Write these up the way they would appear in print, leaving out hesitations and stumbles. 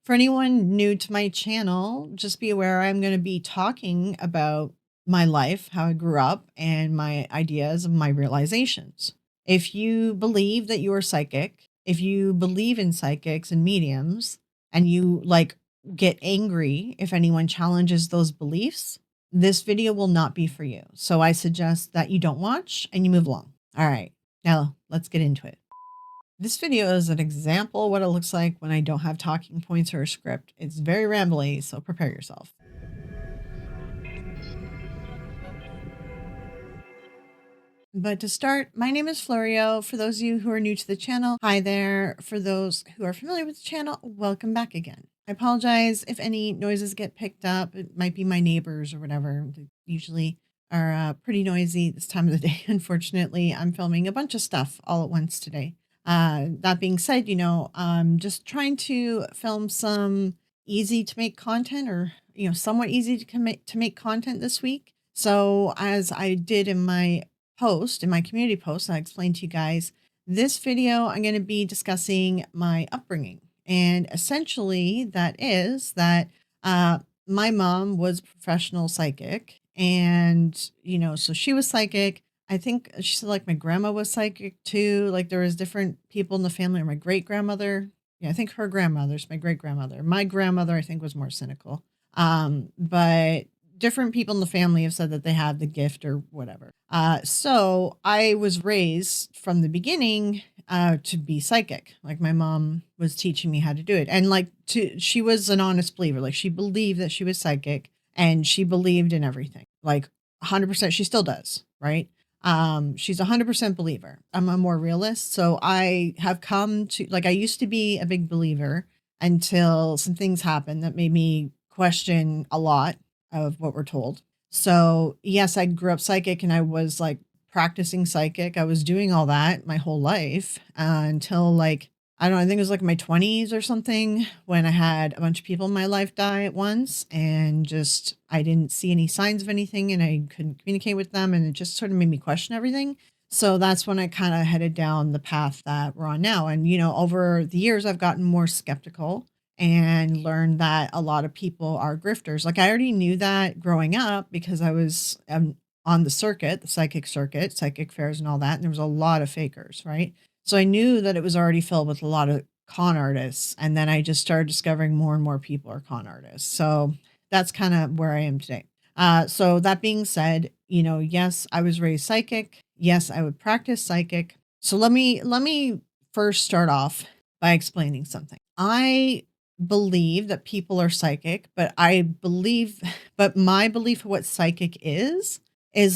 For anyone new to my channel, just be aware I'm going to be talking about my life, how I grew up, and my ideas and my realizations. If you believe that you are psychic, if you believe in psychics and mediums, and you get angry if anyone challenges those beliefs, this video will not be for you. So I suggest that you don't watch and you move along. All right, now let's get into it. This video is an example of what it looks like when I don't have talking points or a script. It's very rambly, so prepare yourself. But to start, my name is Florio. For those of you who are new to the channel, hi there. For those who are familiar with the channel, welcome back again. I apologize if any noises get picked up. It might be my neighbors or whatever. They usually are pretty noisy this time of the day. Unfortunately, I'm filming a bunch of stuff all at once today. That being said, I'm just trying to film some easy to make content, or, somewhat easy to make content this week. So as I did in my community post, I explained to you guys, this video, I'm going to be discussing my upbringing. And essentially that is that, my mom was a professional psychic, and, so she was psychic. I think she said my grandma was psychic too. There was different people in the family, or my great grandmother. Yeah, I think her grandmother's my great grandmother. My grandmother, I think, was more cynical. But different people in the family have said that they have the gift or whatever. So I was raised from the beginning to be psychic. My mom was teaching me how to do it. And she was an honest believer. She believed that she was psychic, and she believed in everything. 100%. She still does, right? She's 100% believer. I'm a more realist. So I have come to, I used to be a big believer until some things happened that made me question a lot of what we're told. So yes, I grew up psychic, and I was practicing psychic. I was doing all that my whole life until I don't know, I think it was my 20s or something, when I had a bunch of people in my life die at once, and just, I didn't see any signs of anything, and I couldn't communicate with them. And it just sort of made me question everything. So that's when I kind of headed down the path that we're on now. And, over the years, I've gotten more skeptical and learned that a lot of people are grifters. I already knew that growing up, because I was on the circuit, the psychic circuit, psychic fairs and all that. And there was a lot of fakers, right? So I knew that it was already filled with a lot of con artists. And then I just started discovering more and more people are con artists. So that's kind of where I am today. So that being said, yes, I was raised psychic. Yes, I would practice psychic. So let me first start off by explaining something. I believe that people are psychic, but my belief of what psychic is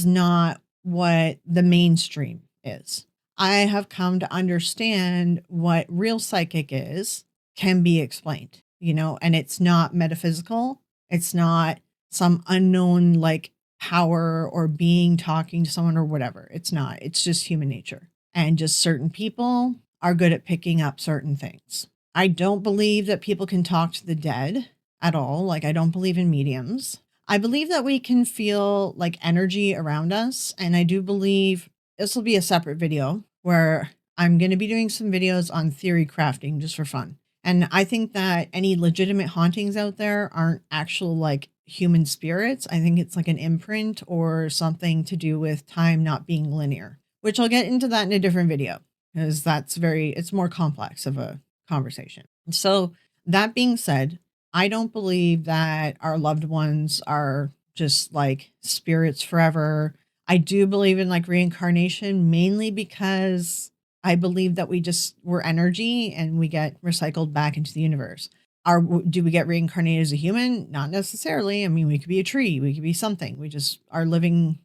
not what the mainstream is. I have come to understand what real psychic is, can be explained, and it's not metaphysical. It's not some unknown power or being talking to someone or whatever. It's not. It's just human nature. And just certain people are good at picking up certain things. I don't believe that people can talk to the dead at all. I don't believe in mediums. I believe that we can feel energy around us. And I do believe this will be a separate video where I'm going to be doing some videos on theory crafting just for fun. And I think that any legitimate hauntings out there aren't actual human spirits. I think it's an imprint or something to do with time not being linear, which I'll get into that in a different video, because it's more complex of a conversation. So that being said, I don't believe that our loved ones are just spirits forever. I do believe in reincarnation, mainly because I believe that we're energy and we get recycled back into the universe. Do we get reincarnated as a human? Not necessarily. I mean, we could be a tree, we could be something. We just, our living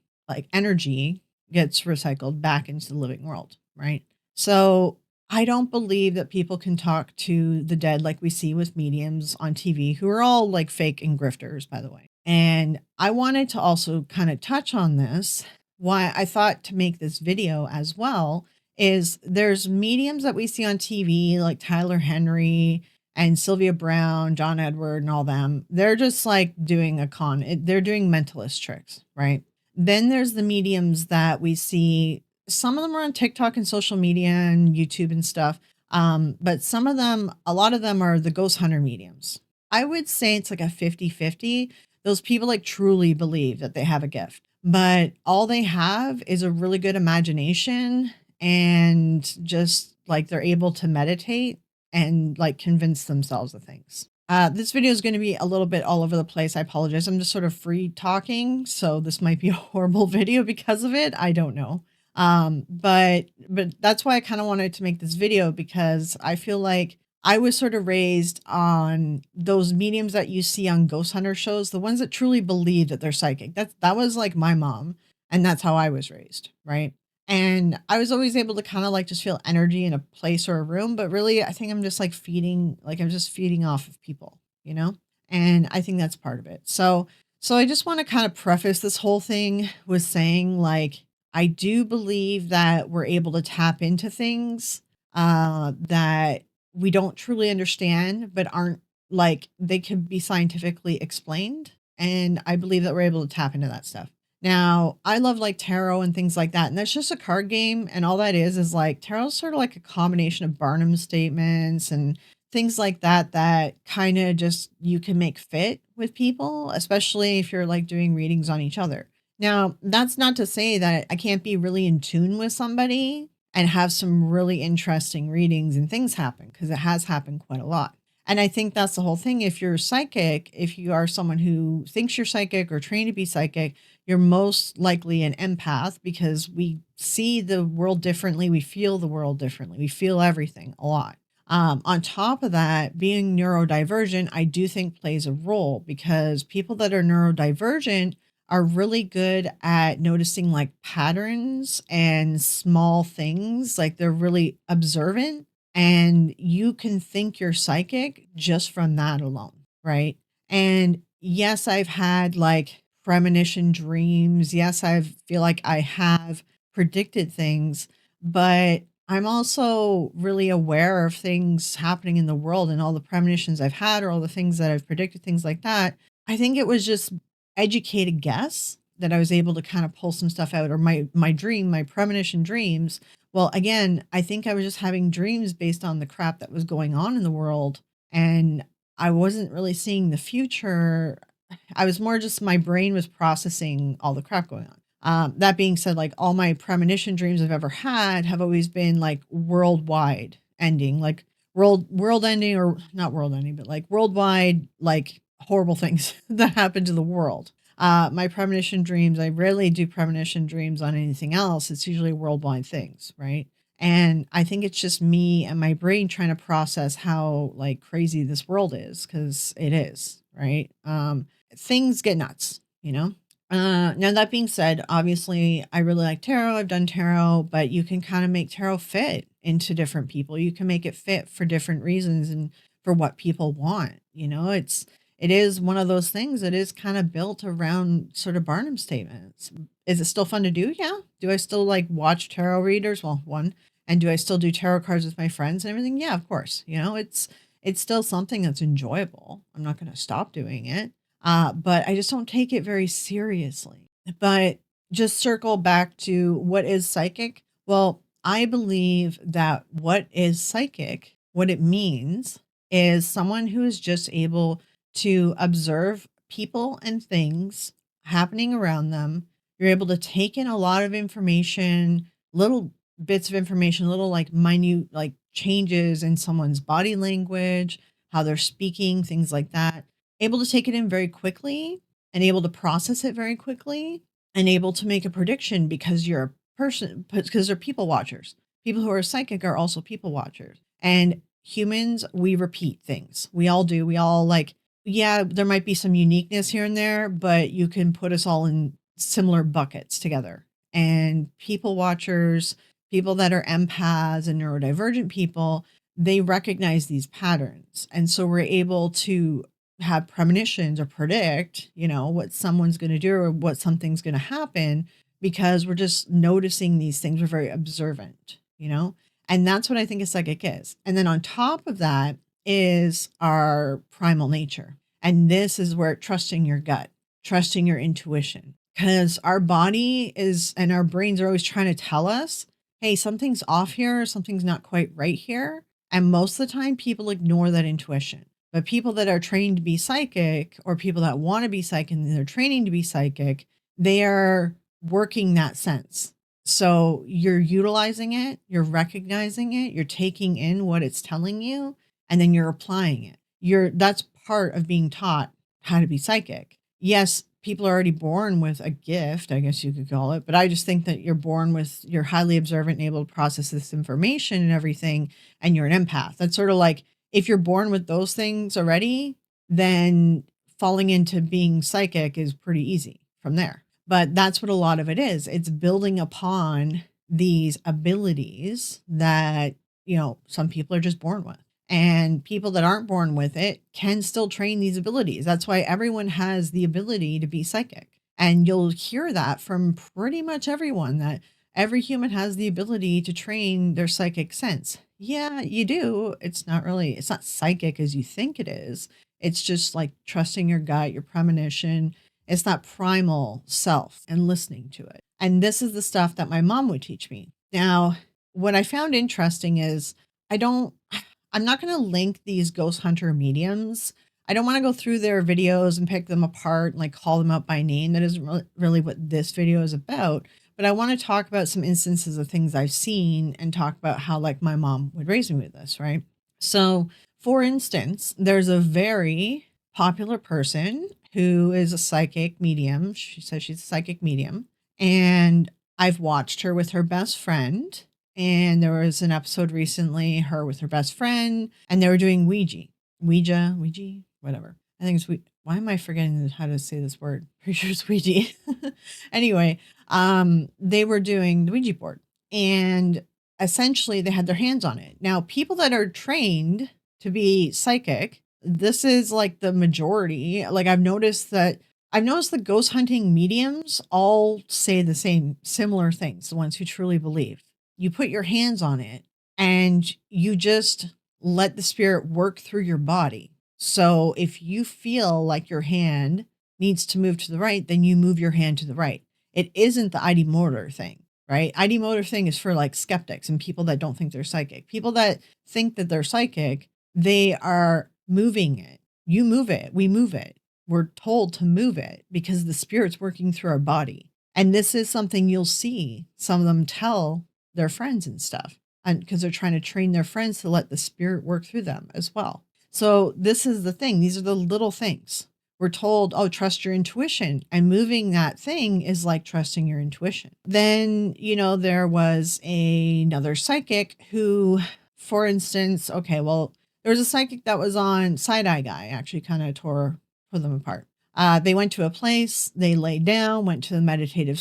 energy gets recycled back into the living world, right? So I don't believe that people can talk to the dead like we see with mediums on TV, who are all fake and grifters, by the way. And I wanted to also kind of touch on this. Why I thought to make this video as well is there's mediums that we see on TV, like Tyler Henry and Sylvia Brown, John Edward, and all them. They're just doing they're doing mentalist tricks, right? Then there's the mediums that we see. Some of them are on TikTok and social media and YouTube and stuff. But some of them, a lot of them are the ghost hunter mediums. I would say it's like a 50-50. Those people like truly believe that they have a gift, but all they have is a really good imagination and just like they're able to meditate and like convince themselves of things. This video is going to be a little bit all over the place. I apologize. I'm just sort of free talking, so this might be a horrible video because of it. I don't know. But that's why I kind of wanted to make this video, because I feel like I was sort of raised on those mediums that you see on ghost hunter shows, the ones that truly believe that they're psychic. That was like my mom, and that's how I was raised, right? And I was always able to kind of like just feel energy in a place or a room, but really I think I'm just like I'm just feeding off of people, you know? And I think that's part of it. So I just want to kind of preface this whole thing with saying like I do believe that we're able to tap into things that we don't truly understand, but aren't like they could be scientifically explained. And I believe that we're able to tap into that stuff. Now, I love like tarot and things like that. And that's just a card game. And all that is like tarot's sort of like a combination of Barnum statements and things like that, that kind of just you can make fit with people, especially if you're like doing readings on each other. Now, that's not to say that I can't be really in tune with somebody and have some really interesting readings and things happen, because it has happened quite a lot. And I think that's the whole thing. If you're psychic, if you are someone who thinks you're psychic or trained to be psychic, you're most likely an empath, because we see the world differently. We feel the world differently. We feel everything a lot. On top of that, being neurodivergent, I do think plays a role, because people that are neurodivergent are really good at noticing like patterns and small things. Like they're really observant, and you can think you're psychic just from that alone. Right. And yes, I've had like premonition dreams. Yes, I feel like I have predicted things, but I'm also really aware of things happening in the world, and all the premonitions I've had or all the things that I've predicted, things like that. I think it was just educated guess that I was able to kind of pull some stuff out, or my premonition dreams. Well, again, I think I was just having dreams based on the crap that was going on in the world, and I wasn't really seeing the future. I was more just my brain was processing all the crap going on. That being said, like all my premonition dreams I've ever had have always been like worldwide ending, like world ending, or not world ending, but like worldwide, like horrible things that happen to the world. My premonition dreams, I rarely do premonition dreams on anything else. It's usually worldwide things, right? And I think it's just me and my brain trying to process how like crazy this world is, because it is, right? Things get nuts, you know? Now that being said, obviously I really like tarot. I've done tarot, but you can kind of make tarot fit into different people. You can make it fit for different reasons and for what people want. You know, it is one of those things that is kind of built around sort of Barnum statements. Is it still fun to do? Yeah. Do I still like watch tarot readers? Well, one. And do I still do tarot cards with my friends and everything? Yeah, of course. You know, it's still something that's enjoyable. I'm not going to stop doing it. But I just don't take it very seriously. But just circle back to what is psychic. Well, I believe that what is psychic, what it means, is someone who is just able to observe people and things happening around them. You're able to take in a lot of information, little bits of information, little like minute like changes in someone's body language, how they're speaking, things like that. Able to take it in very quickly and able to process it very quickly and able to make a prediction, because you're a person, because they're people watchers. People who are psychic are also people watchers. And humans, we repeat things. We all do. We all like, yeah, there might be some uniqueness here and there, but you can put us all in similar buckets together. And people watchers, people that are empaths and neurodivergent people, they recognize these patterns. And so we're able to have premonitions or predict, you know, what someone's going to do or what something's going to happen, because we're just noticing these things. We're very observant, you know, and that's what I think a psychic is. And then on top of that is our primal nature. And this is where trusting your gut, trusting your intuition, because our body is and our brains are always trying to tell us, hey, something's off here, something's not quite right here. And most of the time, people ignore that intuition. But people that are trained to be psychic, or people that want to be psychic and they're training to be psychic, they are working that sense. So you're utilizing it, you're recognizing it, you're taking in what it's telling you, and then you're applying it. That's part of being taught how to be psychic. Yes, people are already born with a gift, I guess you could call it, but I just think that you're highly observant and able to process this information and everything, and you're an empath. That's sort of like, if you're born with those things already, then falling into being psychic is pretty easy from there. But that's what a lot of it is. It's building upon these abilities that, some people are just born with. And people that aren't born with it can still train these abilities. That's why everyone has the ability to be psychic. And you'll hear that from pretty much everyone, that every human has the ability to train their psychic sense. Yeah, you do. It's not psychic as you think it is. It's just like trusting your gut, your premonition. It's that primal self and listening to it. And this is the stuff that my mom would teach me. Now, what I found interesting is I'm not going to link these ghost hunter mediums. I don't want to go through their videos and pick them apart and like call them out by name. That isn't really what this video is about. But I want to talk about some instances of things I've seen and talk about how like my mom would raise me with this, right? So for instance, there's a very popular person who is a psychic medium. She says she's a psychic medium. And I've watched her with her best friend. And there was an episode recently, her with her best friend, and they were doing Ouija, whatever. I think it's why am I forgetting how to say this word? Pretty sure it's Ouija. Anyway, they were doing the Ouija board, and essentially they had their hands on it. Now, people that are trained to be psychic, this is like the majority. Like I've noticed the ghost hunting mediums all say the similar things, the ones who truly believe. You put your hands on it and you just let the spirit work through your body. So if you feel like your hand needs to move to the right, then you move your hand to the right. It isn't the ID motor thing, right? ID motor thing is for like skeptics and people that don't think they're psychic. People that think that they're psychic, they are moving it. You move it. We move it. We're told to move it because the spirit's working through our body. And this is something you'll see some of them tell their friends and stuff, and because they're trying to train their friends to let the spirit work through them as well. So this is the thing. These are the little things. We're told, oh, trust your intuition, and moving that thing is like trusting your intuition. Then, there was another psychic who, for instance, there was a psychic that was on Side Eye Guy, actually kind of tore them apart. They went to a place, they laid down, went to the meditative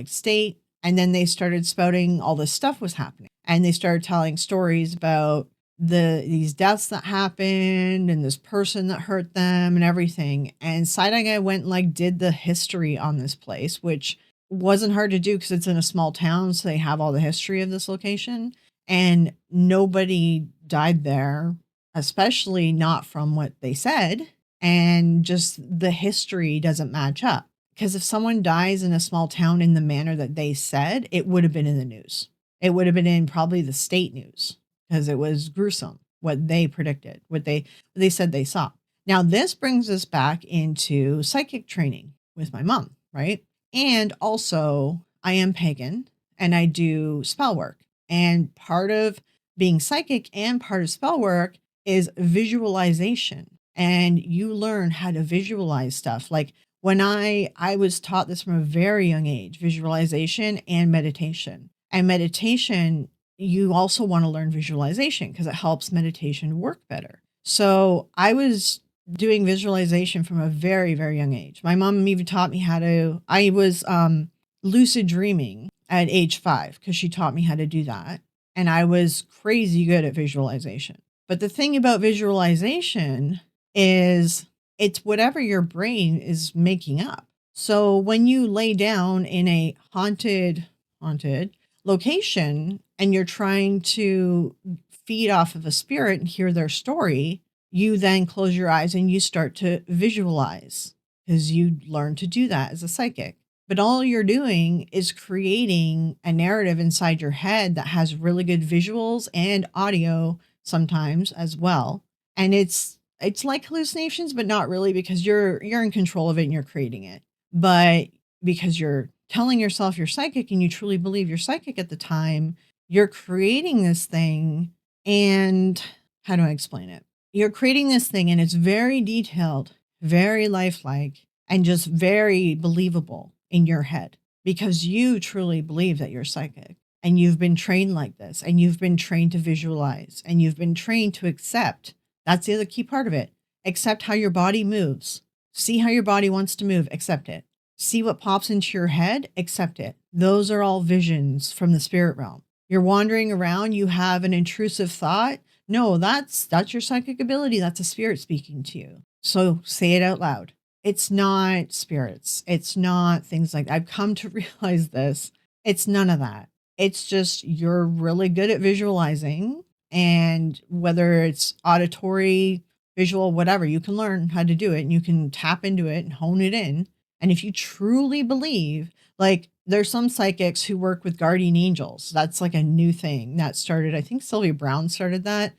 state, and then they started spouting all this stuff was happening. And they started telling stories about these deaths that happened and this person that hurt them and everything. And Side Eye Guy went and did the history on this place, which wasn't hard to do because it's in a small town. So they have all the history of this location, and nobody died there, especially not from what they said. And just the history doesn't match up. Because if someone dies in a small town in the manner that they said, it would have been in the news. It would have been in probably the state news because it was gruesome what they predicted, what they said they saw. Now, this brings us back into psychic training with my mom, right? And also, I am pagan and I do spell work. And part of being psychic and part of spell work is visualization. And you learn how to visualize stuff. Like when I was taught this from a very young age, visualization and meditation. And meditation, you also want to learn visualization because it helps meditation work better. So I was doing visualization from a very, very young age. My mom even taught me I was lucid dreaming at age 5 because she taught me how to do that. And I was crazy good at visualization. But the thing about visualization is it's whatever your brain is making up. So when you lay down in a haunted location and you're trying to feed off of a spirit and hear their story, you then close your eyes and you start to visualize because you learn to do that as a psychic. But all you're doing is creating a narrative inside your head that has really good visuals and audio sometimes as well. And it's like hallucinations, but not really, because you're in control of it and you're creating it. But because you're telling yourself you're psychic and you truly believe you're psychic at the time, you're creating this thing. And how do I explain it? You're creating this thing and it's very detailed, very lifelike, and just very believable in your head because you truly believe that you're psychic and you've been trained like this and you've been trained to visualize and you've been trained to accept. That's the other key part of it. Accept how your body moves. See how your body wants to move, accept it. See what pops into your head, accept it. Those are all visions from the spirit realm. You're wandering around, you have an intrusive thought. No, that's your psychic ability. That's a spirit speaking to you. So say it out loud. It's not spirits. It's not things like that. I've come to realize this. It's none of that. It's just you're really good at visualizing, and whether it's auditory, visual, whatever, you can learn how to do it and you can tap into it and hone it in. And if you truly believe, like there's some psychics who work with guardian angels. That's like a new thing that started. I think Sylvia Brown started that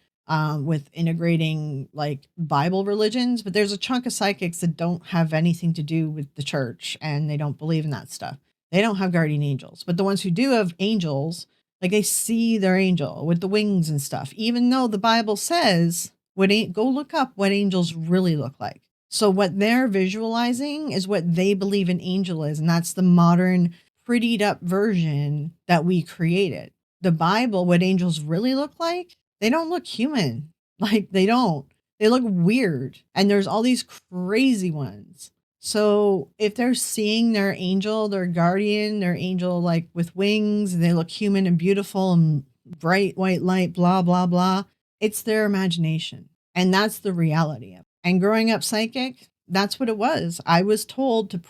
with integrating like Bible religions. But there's a chunk of psychics that don't have anything to do with the church and they don't believe in that stuff. They don't have guardian angels. But the ones who do have angels, like they see their angel with the wings and stuff, even though the Bible says, go look up what angels really look like. So what they're visualizing is what they believe an angel is. And that's the modern, prettied up version that we created. The Bible, what angels really look like, they don't look human. Like they don't. They look weird. And there's all these crazy ones. So if they're seeing their angel, their guardian, their angel like with wings, and they look human and beautiful and bright white light, blah, blah, blah, it's their imagination. And that's the reality of it. And growing up psychic, that's what it was. I was told to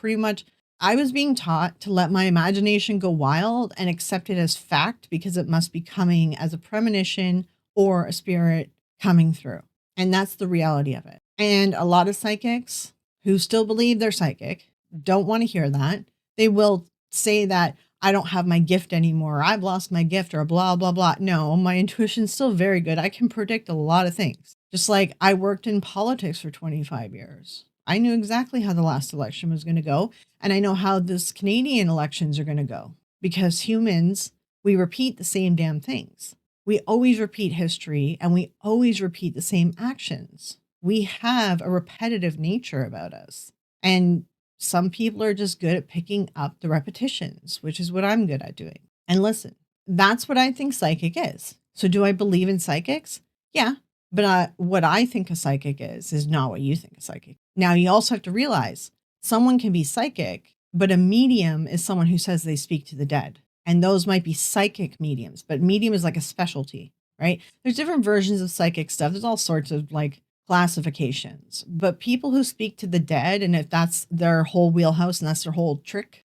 I was being taught to let my imagination go wild and accept it as fact because it must be coming as a premonition or a spirit coming through. And that's the reality of it. And a lot of psychics who still believe they're psychic don't want to hear that. They will say that I don't have my gift anymore. I've lost my gift or blah, blah, blah. No, my intuition's still very good. I can predict a lot of things. Just like I worked in politics for 25 years. I knew exactly how the last election was going to go. And I know how this Canadian elections are going to go because humans, we repeat the same damn things. We always repeat history and we always repeat the same actions. We have a repetitive nature about us. And some people are just good at picking up the repetitions, which is what I'm good at doing. And listen, that's what I think psychic is. So do I believe in psychics? Yeah. But what I think a psychic is not what you think a psychic. Now, you also have to realize someone can be psychic, but a medium is someone who says they speak to the dead. And those might be psychic mediums, but medium is like a specialty, right? There's different versions of psychic stuff. There's all sorts of like classifications, but people who speak to the dead, and if that's their whole wheelhouse and that's their whole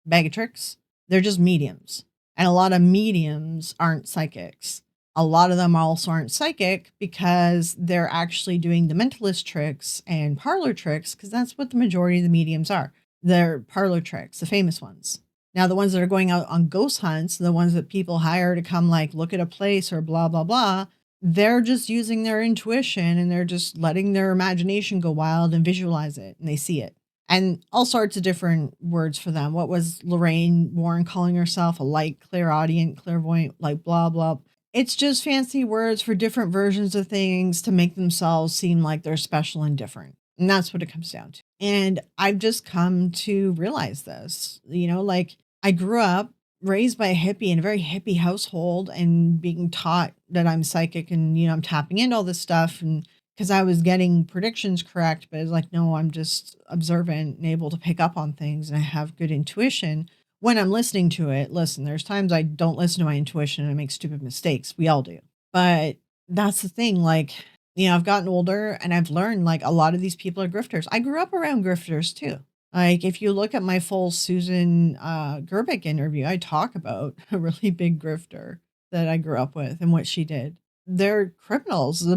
bag of tricks, they're just mediums. And a lot of mediums aren't psychics. A lot of them also aren't psychic because they're actually doing the mentalist tricks and parlor tricks, because that's what the majority of the mediums are. They're parlor tricks, the famous ones. Now, the ones that are going out on ghost hunts, the ones that people hire to come like look at a place or blah, blah, blah, they're just using their intuition and they're just letting their imagination go wild and visualize it and they see it. And all sorts of different words for them. What was Lorraine Warren calling herself? A light, clairaudient, clairvoyant, like blah, blah. It's just fancy words for different versions of things to make themselves seem like they're special and different. And that's what it comes down to. And I've just come to realize this, like I grew up raised by a hippie in a very hippie household and being taught that I'm psychic and, I'm tapping into all this stuff. And because I was getting predictions correct, but it's like, no, I'm just observant and able to pick up on things and I have good intuition. When I'm listening to it, listen, there's times I don't listen to my intuition and I make stupid mistakes. We all do. But that's the thing. Like, I've gotten older and I've learned like a lot of these people are grifters. I grew up around grifters too. Like if you look at my full Susan Gerbic interview, I talk about a really big grifter that I grew up with and what she did. They're criminals. A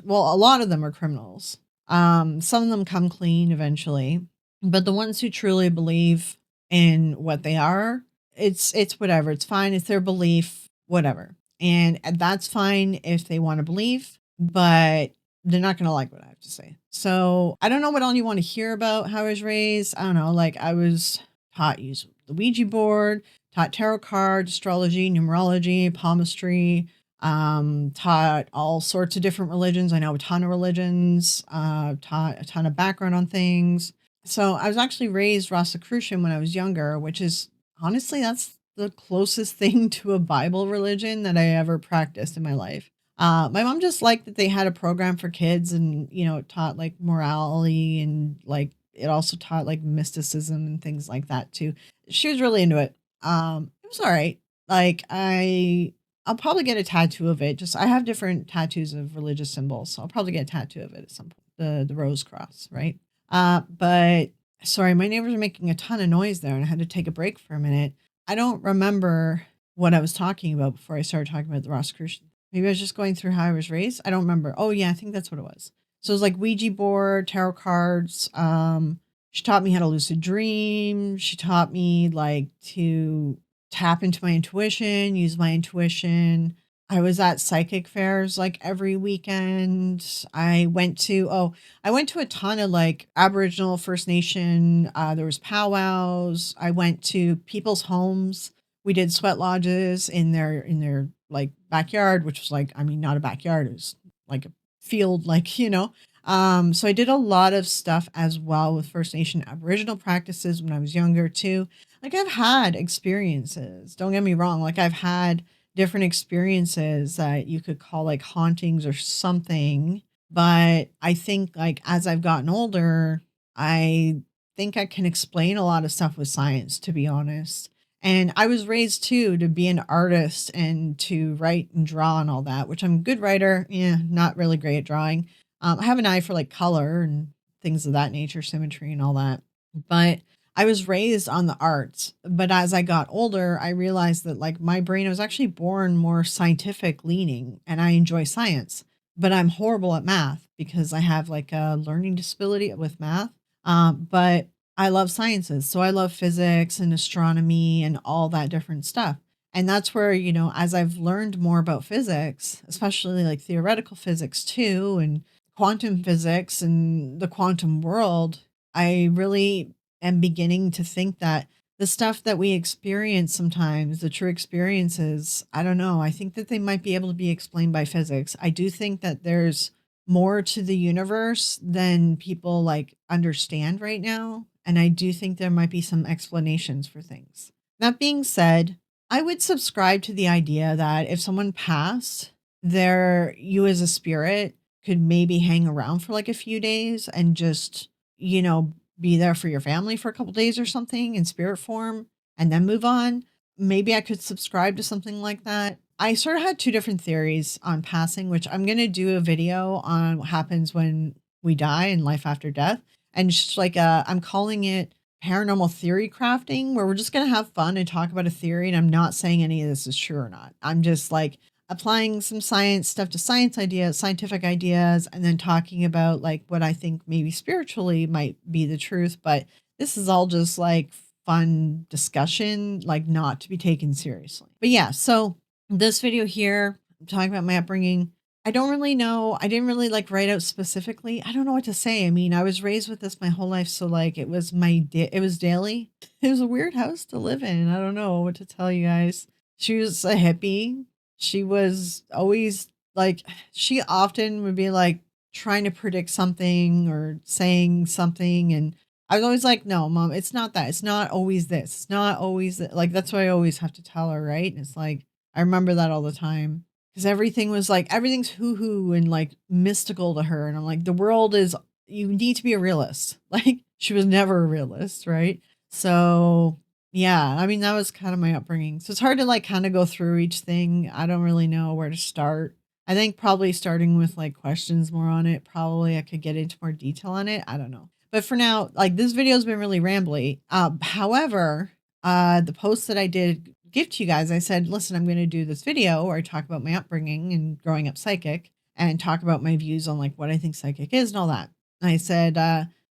lot of them are criminals. Some of them come clean eventually, but the ones who truly believe in what they are, it's whatever. It's fine. It's their belief, whatever. And that's fine if they want to believe. but they're not going to like what I have to say. So I don't know what all you want to hear about how I was raised. I don't know. Like I was taught use the Ouija board, taught tarot cards, astrology, numerology, palmistry, taught all sorts of different religions. I know a ton of religions, taught a ton of background on things. So I was actually raised Rosicrucian when I was younger, which is honestly, that's the closest thing to a Bible religion that I ever practiced in my life. My mom just liked that they had a program for kids and, it taught like morality and like it also taught like mysticism and things like that too. She was really into it. It was all right. Like I'll probably get a tattoo of it. Just I have different tattoos of religious symbols, so I'll probably get a tattoo of it at some point. The rose cross, right? But sorry, my neighbors are making a ton of noise there, and I had to take a break for a minute. I don't remember what I was talking about before I started talking about the Rosicrucian. Maybe I was just going through how I was raised. I don't remember. Oh yeah, I think that's what it was. So it was like Ouija board, tarot cards. She taught me how to lucid dream. She taught me like to tap into my intuition, use my intuition. I was at psychic fairs like every weekend. I went to a ton of like Aboriginal First Nation. There was powwows. I went to people's homes. We did sweat lodges in their like backyard, which was like, I mean, not a backyard. It was like a field, like. So I did a lot of stuff as well with First Nation Aboriginal practices when I was younger too. Like I've had experiences. Don't get me wrong. Like I've had different experiences that you could call like hauntings or something. But I think like as I've gotten older, I think I can explain a lot of stuff with science, to be honest. And I was raised too to be an artist and to write and draw and all that, which I'm a good writer. Yeah, not really great at drawing. I have an eye for like color and things of that nature, symmetry and all that. But I was raised on the arts. But as I got older, I realized that like my brain, I was actually born more scientific leaning and I enjoy science, but I'm horrible at math because I have like a learning disability with math. But I love sciences. So I love physics and astronomy and all that different stuff. And that's where, as I've learned more about physics, especially like theoretical physics too, and quantum physics and the quantum world, I really am beginning to think that the stuff that we experience sometimes, the true experiences, I don't know. I think that they might be able to be explained by physics. I do think that there's more to the universe than people like understand right now. And I do think there might be some explanations for things. That being said, I would subscribe to the idea that if someone passed, you as a spirit could maybe hang around for like a few days and just, be there for your family for a couple days or something in spirit form and then move on. Maybe I could subscribe to something like that. I sort of had two different theories on passing, which I'm going to do a video on what happens when we die and life after death. And just like, I'm calling it paranormal theory crafting, where we're just going to have fun and talk about a theory. And I'm not saying any of this is true or not. I'm just like applying some science stuff to scientific ideas, and then talking about like what I think maybe spiritually might be the truth. But this is all just like fun discussion, like not to be taken seriously. But yeah, so this video here, I'm talking about my upbringing. I don't really know. I didn't really like write out specifically. I don't know what to say. I mean, I was raised with this my whole life. So like it was it was daily. It was a weird house to live in. I don't know what to tell you guys. She was a hippie. She was always like, she often would be like trying to predict something or saying something. And I was always like, no, mom, it's not that. It's not always this. It's not always that. Like, that's what I always have to tell her. Right. And it's like, I remember that all the time because everything was like, everything's hoo hoo and like mystical to her. And I'm like, the world is, you need to be a realist. Like, she was never a realist. Right. So yeah, I mean, that was kind of my upbringing. So it's hard to like kind of go through each thing. I don't really know where to start. I think probably starting with like questions more on it. Probably I could get into more detail on it. I don't know. But for now, like this video has been really rambly. However, the post that I did give to you guys, I said, listen, I'm going to do this video where I talk about my upbringing and growing up psychic and talk about my views on like what I think psychic is and all that. And I said,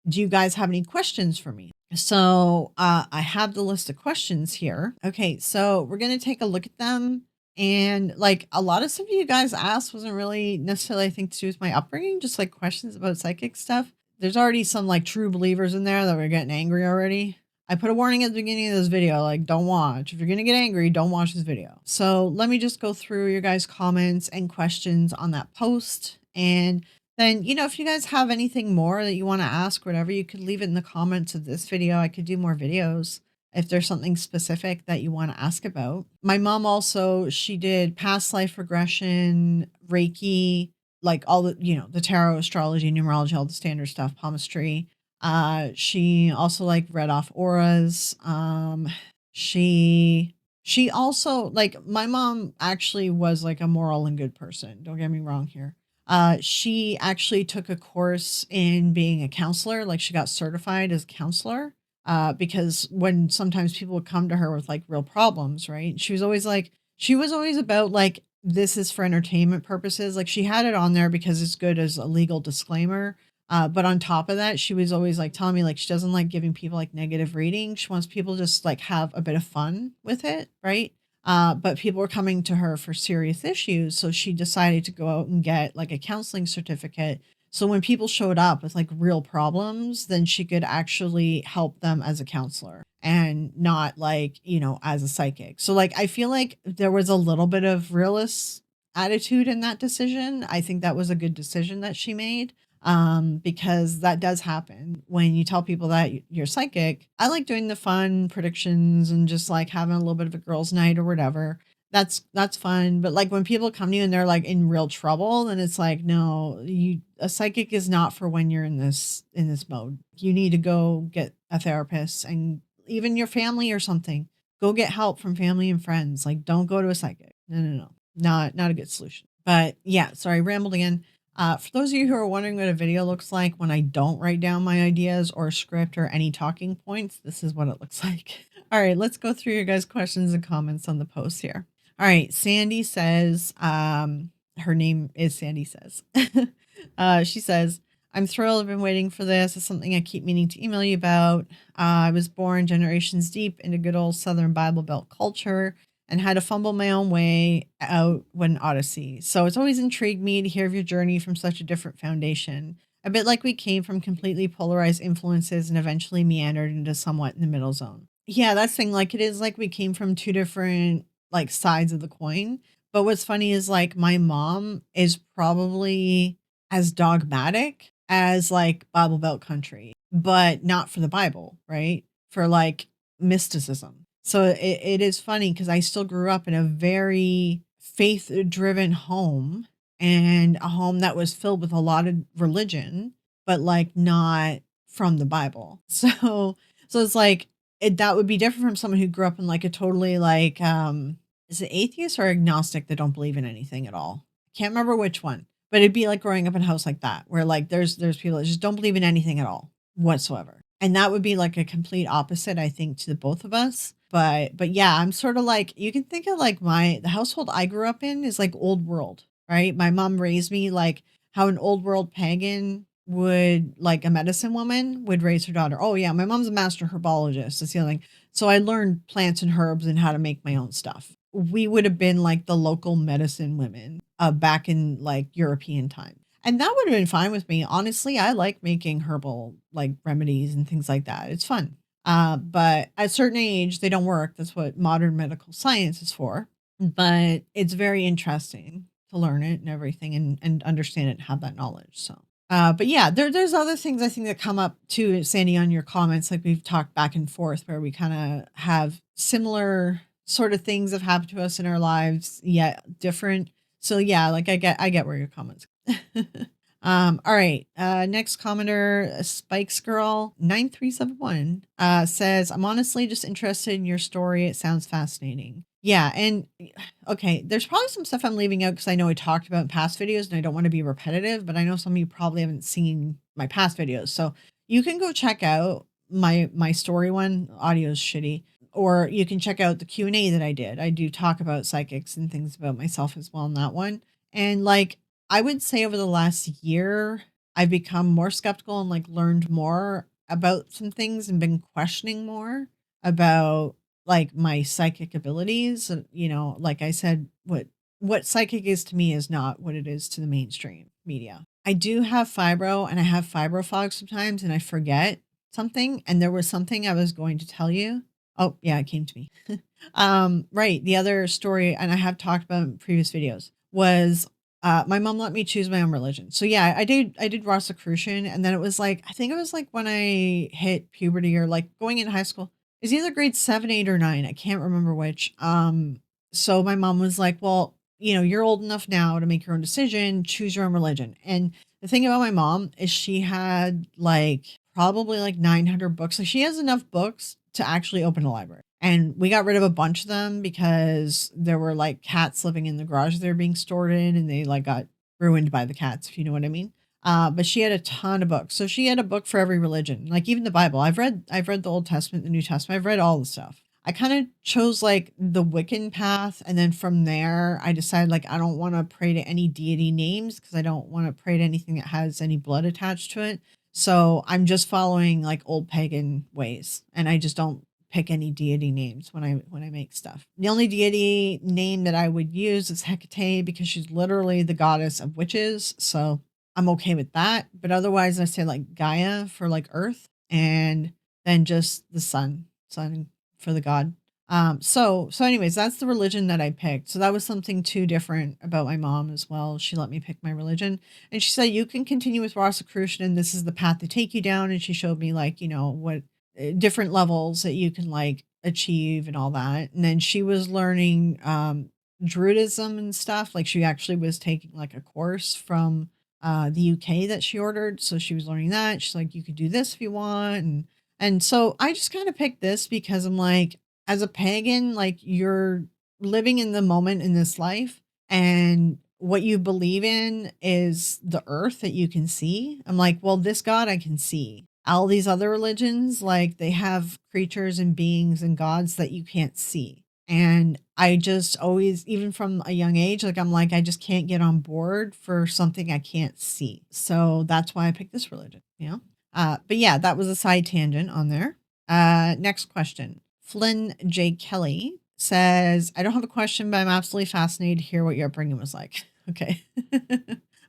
do you guys have any questions for me? So I have the list of questions here. Okay, so we're going to take a look at them. And like a lot of stuff you guys asked wasn't really necessarily, I think, to do with my upbringing, just like questions about psychic stuff. There's already some like true believers in there that were getting angry already. I put a warning at the beginning of this video, like, don't watch. If you're going to get angry, don't watch this video. So let me just go through your guys' comments and questions on that post. And then, if you guys have anything more that you want to ask, whatever, you could leave it in the comments of this video. I could do more videos if there's something specific that you want to ask about. My mom also, she did past life regression, Reiki, like all the, the tarot, astrology, numerology, all the standard stuff, palmistry. She also like read off auras. She also, like, my mom actually was like a moral and good person. Don't get me wrong here. She actually took a course in being a counselor. Like, she got certified as a counselor, because when sometimes people would come to her with like real problems, right? She was always about like, this is for entertainment purposes. Like, she had it on there because it's good as a legal disclaimer. But on top of that, she was always like telling me like she doesn't like giving people like negative readings. She wants people to just like have a bit of fun with it, right? But people were coming to her for serious issues, so she decided to go out and get like a counseling certificate. So when people showed up with like real problems, then she could actually help them as a counselor and not like, as a psychic. So like I feel like there was a little bit of realist attitude in that decision. I think that was a good decision that she made, because that does happen when you tell people that you're psychic. I like doing the fun predictions and just like having a little bit of a girls' night or whatever. That's fun. But like when people come to you and they're like in real trouble, then it's like, no, a psychic is not for when you're in this mode. You need to go get a therapist, and even your family or something. Go get help from family and friends. Like, don't go to a psychic. No, no, no. Not a good solution. But yeah, sorry, rambled again. For those of you who are wondering what a video looks like when I don't write down my ideas or script or any talking points, this is what it looks like. All right, let's go through your guys' questions and comments on the post here. All right, Sandy says, her name is Sandy says. She says, I'm thrilled. I've been waiting for this. It's something I keep meaning to email you about. I was born generations deep into good old Southern Bible Belt culture and had to fumble my own way out when Odyssey. So it's always intrigued me to hear of your journey from such a different foundation. A bit like we came from completely polarized influences and eventually meandered into somewhat in the middle zone. Yeah, that's the thing. Like, it is like we came from two different like sides of the coin. But what's funny is like my mom is probably as dogmatic as like Bible Belt country, but not for the Bible, right? For like mysticism. So it is funny because I still grew up in a very faith driven home, and a home that was filled with a lot of religion, but like not from the Bible. So it's like that would be different from someone who grew up in like a totally like, is it atheist or agnostic that don't believe in anything at all? Can't remember which one, but it'd be like growing up in a house like that where like there's people that just don't believe in anything at all whatsoever. And that would be like a complete opposite, I think, to the both of us. But yeah, I'm sort of like, you can think of like the household I grew up in is like old world, right? My mom raised me like how an old world pagan would, like a medicine woman would raise her daughter. Oh yeah, my mom's a master herbologist. That's the other thing. So I learned plants and herbs and how to make my own stuff. We would have been like the local medicine women back in like European time. And that would have been fine with me. Honestly, I like making herbal like remedies and things like that. It's fun. But at a certain age, they don't work. That's what modern medical science is for. But it's very interesting to learn it and everything, and understand it and have that knowledge. So, but yeah, there's other things I think that come up too, Sandy, on your comments. Like we've talked back and forth where we kind of have similar sort of things have happened to us in our lives, yet different. So yeah, like I get where your comments. All right. Next commenter, Spikes Girl 9371, says, I'm honestly just interested in your story. It sounds fascinating. Yeah, and okay, there's probably some stuff I'm leaving out because I know I talked about in past videos and I don't want to be repetitive, but I know some of you probably haven't seen my past videos. So you can go check out my story one. Audio is shitty. Or you can check out the Q&A that I did. I do talk about psychics and things about myself as well in that one. And like I would say over the last year, I've become more skeptical and like learned more about some things and been questioning more about like my psychic abilities. Like I said, what psychic is to me is not what it is to the mainstream media. I do have fibro and I have fibro fog sometimes and I forget something. And there was something I was going to tell you. Oh, yeah, it came to me. Right. The other story, and I have talked about in previous videos, was my mom let me choose my own religion. So yeah, I did Rosicrucian, and then it was like I think it was like when I hit puberty or like going into high school. It's either grade 7, 8, or 9. I can't remember which. So my mom was like, well, you're old enough now to make your own decision, choose your own religion. And the thing about my mom is she had like probably like 900 books. Like she has enough books to actually open a library. And we got rid of a bunch of them because there were like cats living in the garage they were being stored in and they like got ruined by the cats, if you know what I mean. But she had a ton of books. So she had a book for every religion, like even the Bible. I've read the Old Testament, the New Testament. I've read all the stuff. I kind of chose like the Wiccan path. And then from there, I decided like I don't want to pray to any deity names because I don't want to pray to anything that has any blood attached to it. So I'm just following like old pagan ways and I just don't pick any deity names when I make stuff. The only deity name that I would use is Hecate because she's literally the goddess of witches. So I'm okay with that. But otherwise I say like Gaia for like earth and then just the sun for the god. So anyways, that's the religion that I picked. So that was something too different about my mom as well. She let me pick my religion and she said, you can continue with Rosicrucian and this is the path to take you down. And she showed me like, what different levels that you can like achieve and all that. And then she was learning Druidism and stuff. Like she actually was taking like a course from the UK that she ordered. So she was learning that. She's like, you could do this if you want. And so I just kind of picked this because I'm like, as a pagan, like you're living in the moment in this life and what you believe in is the earth that you can see. I'm like, well, this God I can see. All these other religions, like they have creatures and beings and gods that you can't see. And I just always, even from a young age, like I'm like, I just can't get on board for something I can't see. So that's why I picked this religion. But yeah, that was a side tangent on there. Next question. Flynn J. Kelly says, I don't have a question, but I'm absolutely fascinated to hear what your upbringing was like. Okay.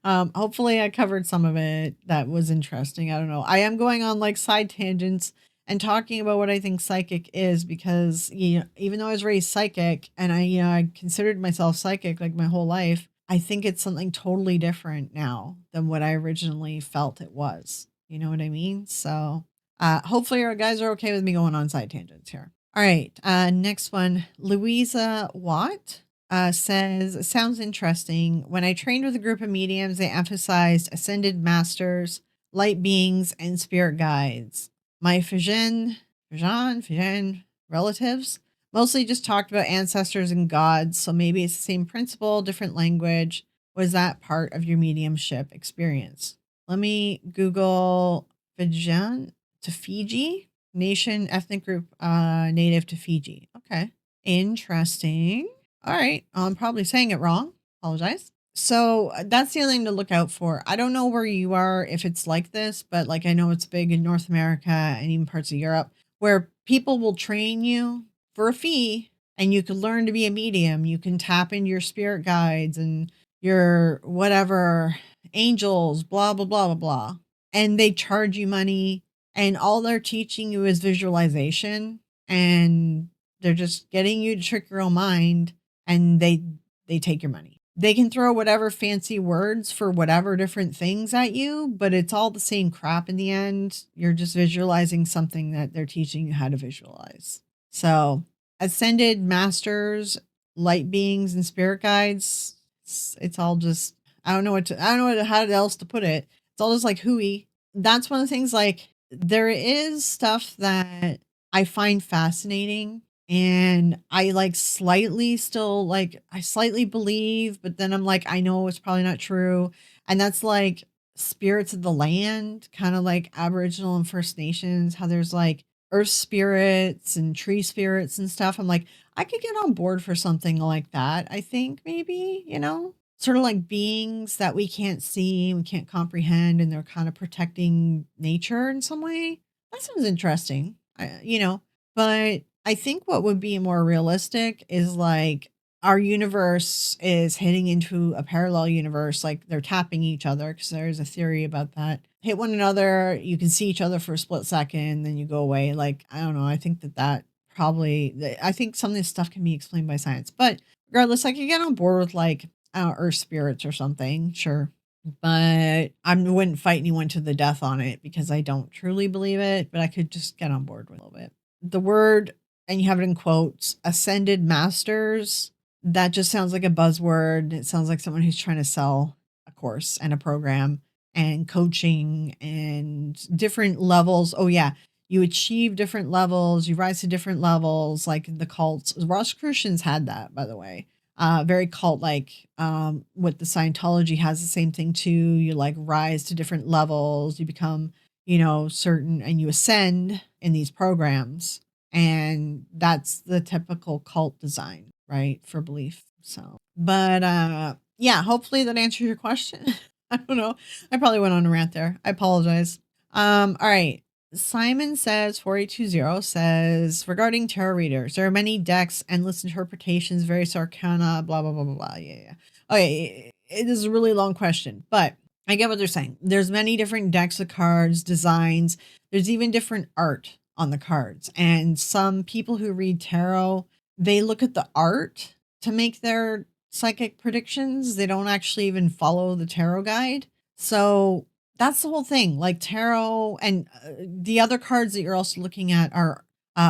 Hopefully I covered some of it that was interesting. I don't know. I am going on like side tangents and talking about what I think psychic is because, even though I was raised psychic and I considered myself psychic like my whole life, I think it's something totally different now than what I originally felt it was. You know what I mean? So, hopefully you guys are okay with me going on side tangents here. All right. Next one, Louisa Watt says, sounds interesting. When I trained with a group of mediums, they emphasized ascended masters, light beings, and spirit guides. My Fijian relatives mostly just talked about ancestors and gods. So maybe it's the same principle, different language. Was that part of your mediumship experience? Let me Google Fijian to Fiji. Nation, ethnic group, native to Fiji. Okay. Interesting. All right. I'm probably saying it wrong. Apologize. So that's the other thing to look out for. I don't know where you are, if it's like this, but like I know it's big in North America and even parts of Europe where people will train you for a fee and you can learn to be a medium. You can tap into your spirit guides and your whatever angels, blah, blah, blah, blah, blah. And they charge you money and all they're teaching you is visualization and they're just getting you to trick your own mind and they take your money. They can throw whatever fancy words for whatever different things at you, but it's all the same crap in the end. You're just visualizing something that they're teaching you how to visualize. So ascended masters, light beings, and spirit guides, it's all just, I don't know how else to put it. It's all just like hooey. That's one of the things, like there is stuff that I find fascinating and I like slightly still like I slightly believe, but then I'm like, I know it's probably not true. And that's like spirits of the land, kind of like Aboriginal and First Nations, how there's like earth spirits and tree spirits and stuff. I'm like, I could get on board for something like that. I think maybe, sort of like beings that we can't see, we can't comprehend, and they're kind of protecting nature in some way. That sounds interesting, but I think what would be more realistic is like our universe is hitting into a parallel universe, like they're tapping each other because there's a theory about that. Hit one another, you can see each other for a split second, then you go away. Like, I don't know. I think that probably, I think some of this stuff can be explained by science. But regardless, I could get on board with like earth spirits or something, sure. But I wouldn't fight anyone to the death on it because I don't truly believe it, but I could just get on board with a little bit. The word, and you have it in quotes, ascended masters, that just sounds like a buzzword. It sounds like someone who's trying to sell a course and a program and coaching and different levels. Oh, yeah. You achieve different levels, you rise to different levels, like the cults. Rosicrucians had that, by the way. Very cult like. With the Scientology has the same thing too. You like rise to different levels, you become, certain, and you ascend in these programs. And that's the typical cult design, right? For belief. So, but yeah, hopefully that answers your question. I don't know. I probably went on a rant there. I apologize. All right. Simon says 4820 says regarding tarot readers, there are many decks, endless interpretations, various arcana, blah blah blah blah blah. Yeah. Okay, it is a really long question, but I get what they're saying. There's many different decks of cards, designs. There's even different art on the cards. And some people who read tarot, they look at the art to make their psychic predictions. They don't actually even follow the tarot guide. So that's the whole thing. Like tarot and the other cards that you're also looking at are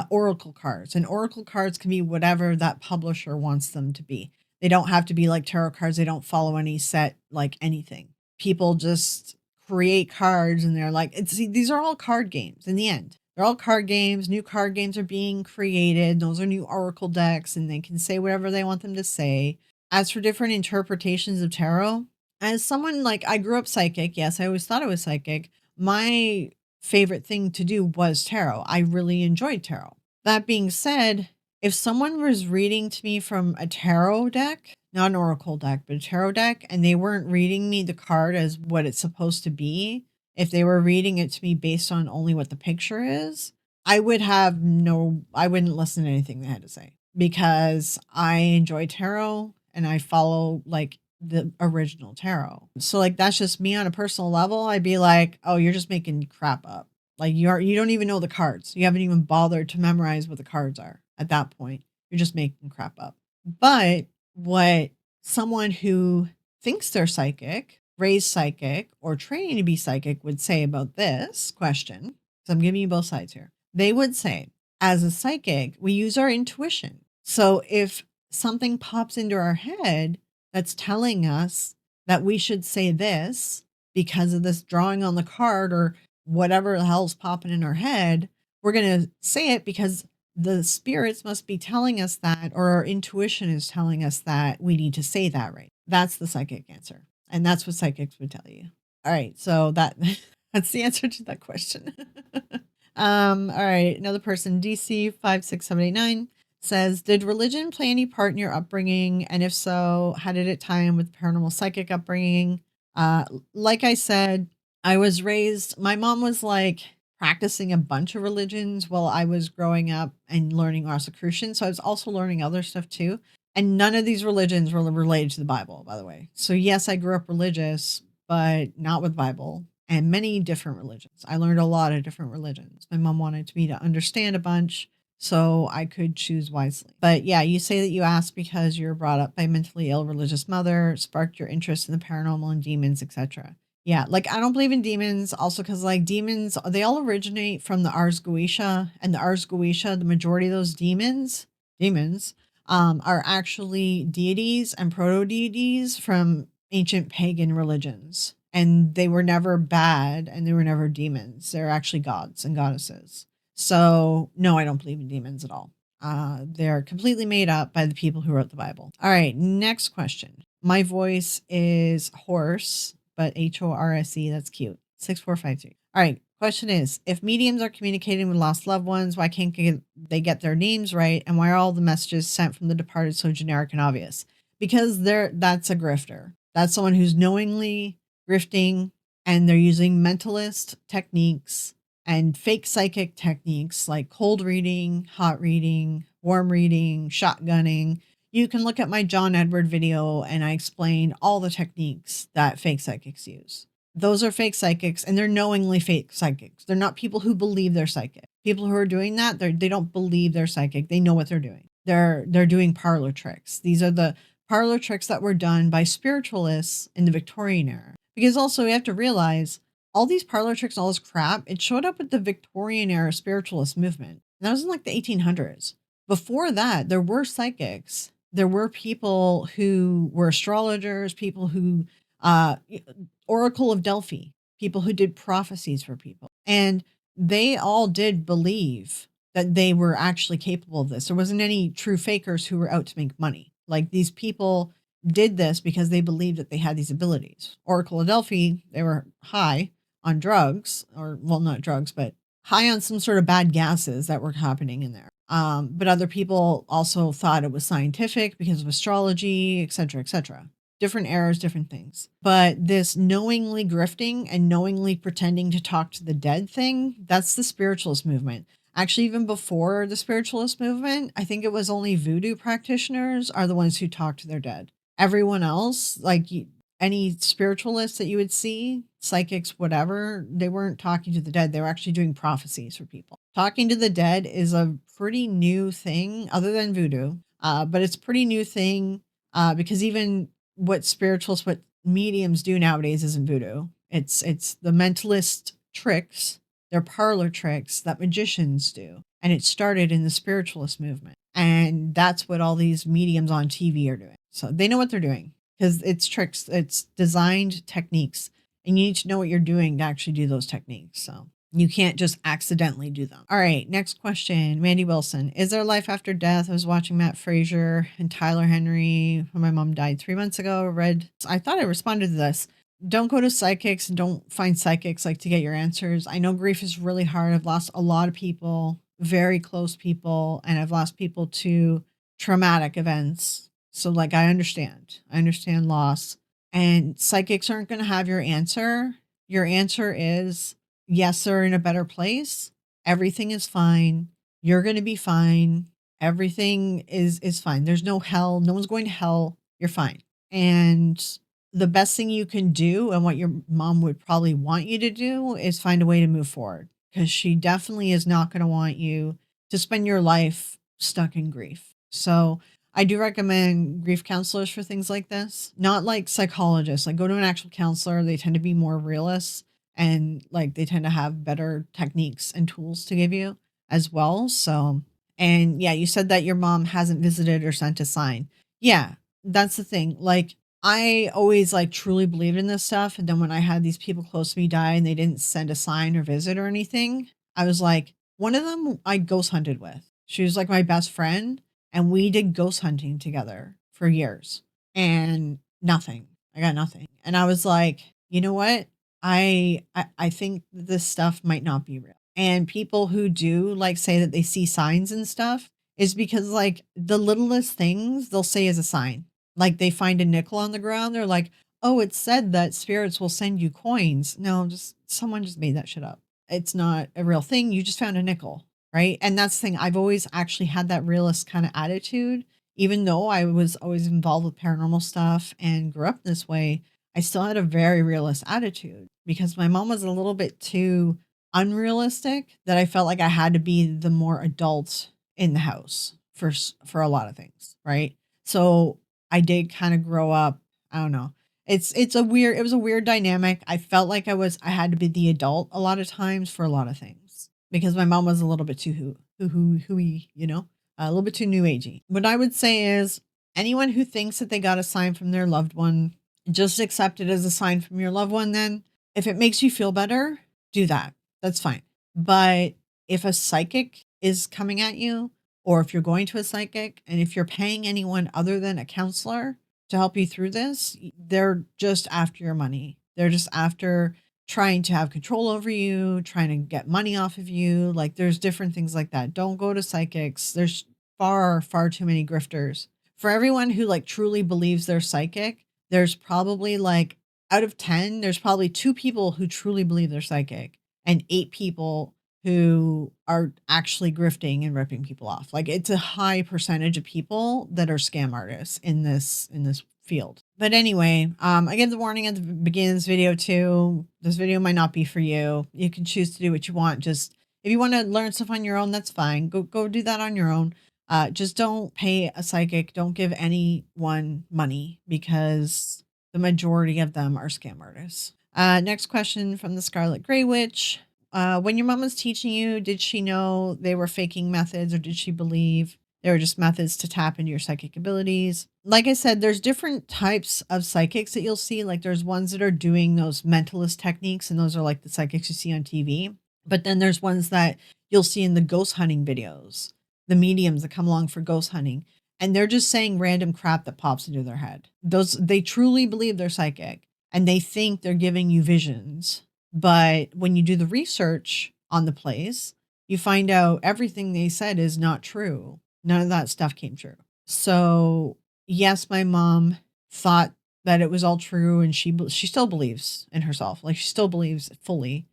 oracle cards. And oracle cards can be whatever that publisher wants them to be. They don't have to be like tarot cards. They don't follow any set, like anything. People just create cards and they're like, these are all card games in the end. They're all card games. New card games are being created. Those are new oracle decks and they can say whatever they want them to say. As for different interpretations of tarot, as someone like I grew up psychic, yes, I always thought I was psychic. My favorite thing to do was tarot. I really enjoyed tarot. That being said, if someone was reading to me from a tarot deck, not an oracle deck, but a tarot deck, and they weren't reading me the card as what it's supposed to be, if they were reading it to me based on only what the picture is, I wouldn't listen to anything they had to say because I enjoy tarot and I follow like the original tarot. So like that's just me on a personal level. I'd be like, oh, you're just making crap up. Like you don't even know the cards. You haven't even bothered to memorize what the cards are at that point. You're just making crap up. But what someone who thinks they're psychic, raised psychic, or training to be psychic would say about this question, so I'm giving you both sides here. They would say, as a psychic, we use our intuition. So if something pops into our head that's telling us that we should say this because of this drawing on the card or whatever the hell's popping in our head, we're going to say it because the spirits must be telling us that, or our intuition is telling us that we need to say that, right? That's the psychic answer. And that's what psychics would tell you. All right. So that's the answer to that question. All right. Another person, DC 56789 says, did religion play any part in your upbringing? And if so, how did it tie in with paranormal psychic upbringing? Like I said, I was raised, my mom was like practicing a bunch of religions while I was growing up and learning Rosicrucian. So I was also learning other stuff too. And none of these religions were related to the Bible, by the way. So yes, I grew up religious, but not with Bible and many different religions. I learned a lot of different religions. My mom wanted me to understand a bunch so I could choose wisely. But yeah, you say that you asked because you were brought up by a mentally ill religious mother, sparked your interest in the paranormal and demons, etc. Yeah, like I don't believe in demons also because like demons, they all originate from the Ars Goetia, and the Ars Goetia, the majority of those demons are actually deities and proto-deities from ancient pagan religions. And they were never bad and they were never demons. They're actually gods and goddesses. So no, I don't believe in demons at all. They're completely made up by the people who wrote the Bible. All right, next question. My voice is hoarse, but HORSE, that's cute. 6453. All right, question is, if mediums are communicating with lost loved ones, why can't they get their names right? And why are all the messages sent from the departed so generic and obvious? Because that's a grifter. That's someone who's knowingly grifting and they're using mentalist techniques and fake psychic techniques like cold reading, hot reading, warm reading, shotgunning. You can look at my John Edward video and I explain all the techniques that fake psychics use. Those are fake psychics and they're knowingly fake psychics. They're not people who believe they're psychic. People who are doing that, they don't believe they're psychic. They know what they're doing. They're doing parlor tricks. These are the parlor tricks that were done by spiritualists in the Victorian era. Because also we have to realize all these parlor tricks, all this crap, it showed up with the Victorian era spiritualist movement. And that was in like the 1800s. Before that, there were psychics. There were people who were astrologers, people who, Oracle of Delphi, people who did prophecies for people. And they all did believe that they were actually capable of this. There wasn't any true fakers who were out to make money. Like these people did this because they believed that they had these abilities. Oracle of Delphi, they were high on drugs, or well, not drugs, but high on some sort of bad gases that were happening in there. But other people also thought it was scientific because of astrology, et cetera, et cetera. Different eras, different things. But this knowingly grifting and knowingly pretending to talk to the dead thing, that's the spiritualist movement. Actually, even before the spiritualist movement, I think it was only voodoo practitioners are the ones who talk to their dead. Everyone else, like any spiritualists that you would see, psychics, whatever, they weren't talking to the dead. They were actually doing prophecies for people. Talking to the dead is a pretty new thing, other than voodoo, but it's a pretty new thing because even what spiritualists, what mediums do nowadays isn't voodoo. It's the mentalist tricks. They're parlor tricks that magicians do. And it started in the spiritualist movement. And that's what all these mediums on TV are doing. So they know what they're doing because it's tricks, it's designed techniques. And you need to know what you're doing to actually do those techniques. So you can't just accidentally do them. All right, next question. Mandy Wilson. Is there life after death? I was watching Matt Frazier and Tyler Henry when my mom died 3 months ago. I thought I responded to this. Don't go to psychics and don't find psychics like to get your answers. I know grief is really hard. I've lost a lot of people, very close people, and I've lost people to traumatic events. So like I understand loss, and psychics aren't going to have your answer. Your answer is yes, they're in a better place. Everything is fine. You're going to be fine. Everything is fine. There's no hell. No one's going to hell. You're fine. And the best thing you can do and what your mom would probably want you to do is find a way to move forward because she definitely is not going to want you to spend your life stuck in grief. So I do recommend grief counselors for things like this, not like psychologists. Like go to an actual counselor. They tend to be more realists and like they tend to have better techniques and tools to give you as well. So, and yeah, you said that your mom hasn't visited or sent a sign. Yeah, that's the thing. Like I always like truly believed in this stuff. And then when I had these people close to me die and they didn't send a sign or visit or anything, I was like, one of them I ghost hunted with. She was like my best friend and we did ghost hunting together for years and nothing. I got nothing. And I was like, you know what? I think this stuff might not be real. And people who do like say that they see signs and stuff is because like the littlest things they'll say is a sign. Like they find a nickel on the ground, they're like, "Oh, it said that spirits will send you coins." No, just someone just made that shit up. It's not a real thing. You just found a nickel, right? And that's the thing. I've always actually had that realist kind of attitude, even though I was always involved with paranormal stuff and grew up this way. I still had a very realist attitude because my mom was a little bit too unrealistic that I felt like I had to be the more adult in the house for a lot of things, right? So I did kind of grow up. I don't know. It was a weird dynamic. I felt like I had to be the adult a lot of times for a lot of things because my mom was a little bit too hooey, a little bit too new agey. What I would say is anyone who thinks that they got a sign from their loved one, just accept it as a sign from your loved one. Then if it makes you feel better, do that. That's fine. But if a psychic is coming at you, or if you're going to a psychic and if you're paying anyone other than a counselor to help you through this, they're just after your money. They're just after trying to have control over you, trying to get money off of you. Like there's different things like that. Don't go to psychics. There's far too many grifters. For everyone who like truly believes they're psychic, there's probably like out of 10, there's probably 2 people who truly believe they're psychic. and 8 people who are actually grifting and ripping people off. Like, it's a high percentage of people that are scam artists in this field. But anyway, I gave the warning at the beginning of this video too. This video might not be for you. You can choose to do what you want. Just if you want to learn stuff on your own, that's fine. Go do that on your own. Just don't pay a psychic. Don't give anyone money because the majority of them are scam artists. Next question from the Scarlet Grey Witch. When your mom was teaching you, did she know they were faking methods, or did she believe they were just methods to tap into your psychic abilities? Like I said, there's different types of psychics that you'll see. Like, there's ones that are doing those mentalist techniques, and those are like the psychics you see on TV. But then there's ones that you'll see in the ghost hunting videos, the mediums that come along for ghost hunting, and they're just saying random crap that pops into their head. They truly believe they're psychic, and they think they're giving you visions. But when you do the research on the place, you find out everything they said is not true. None of that stuff came true. So yes, my mom thought that it was all true, and she still believes in herself. Like, she still believes fully.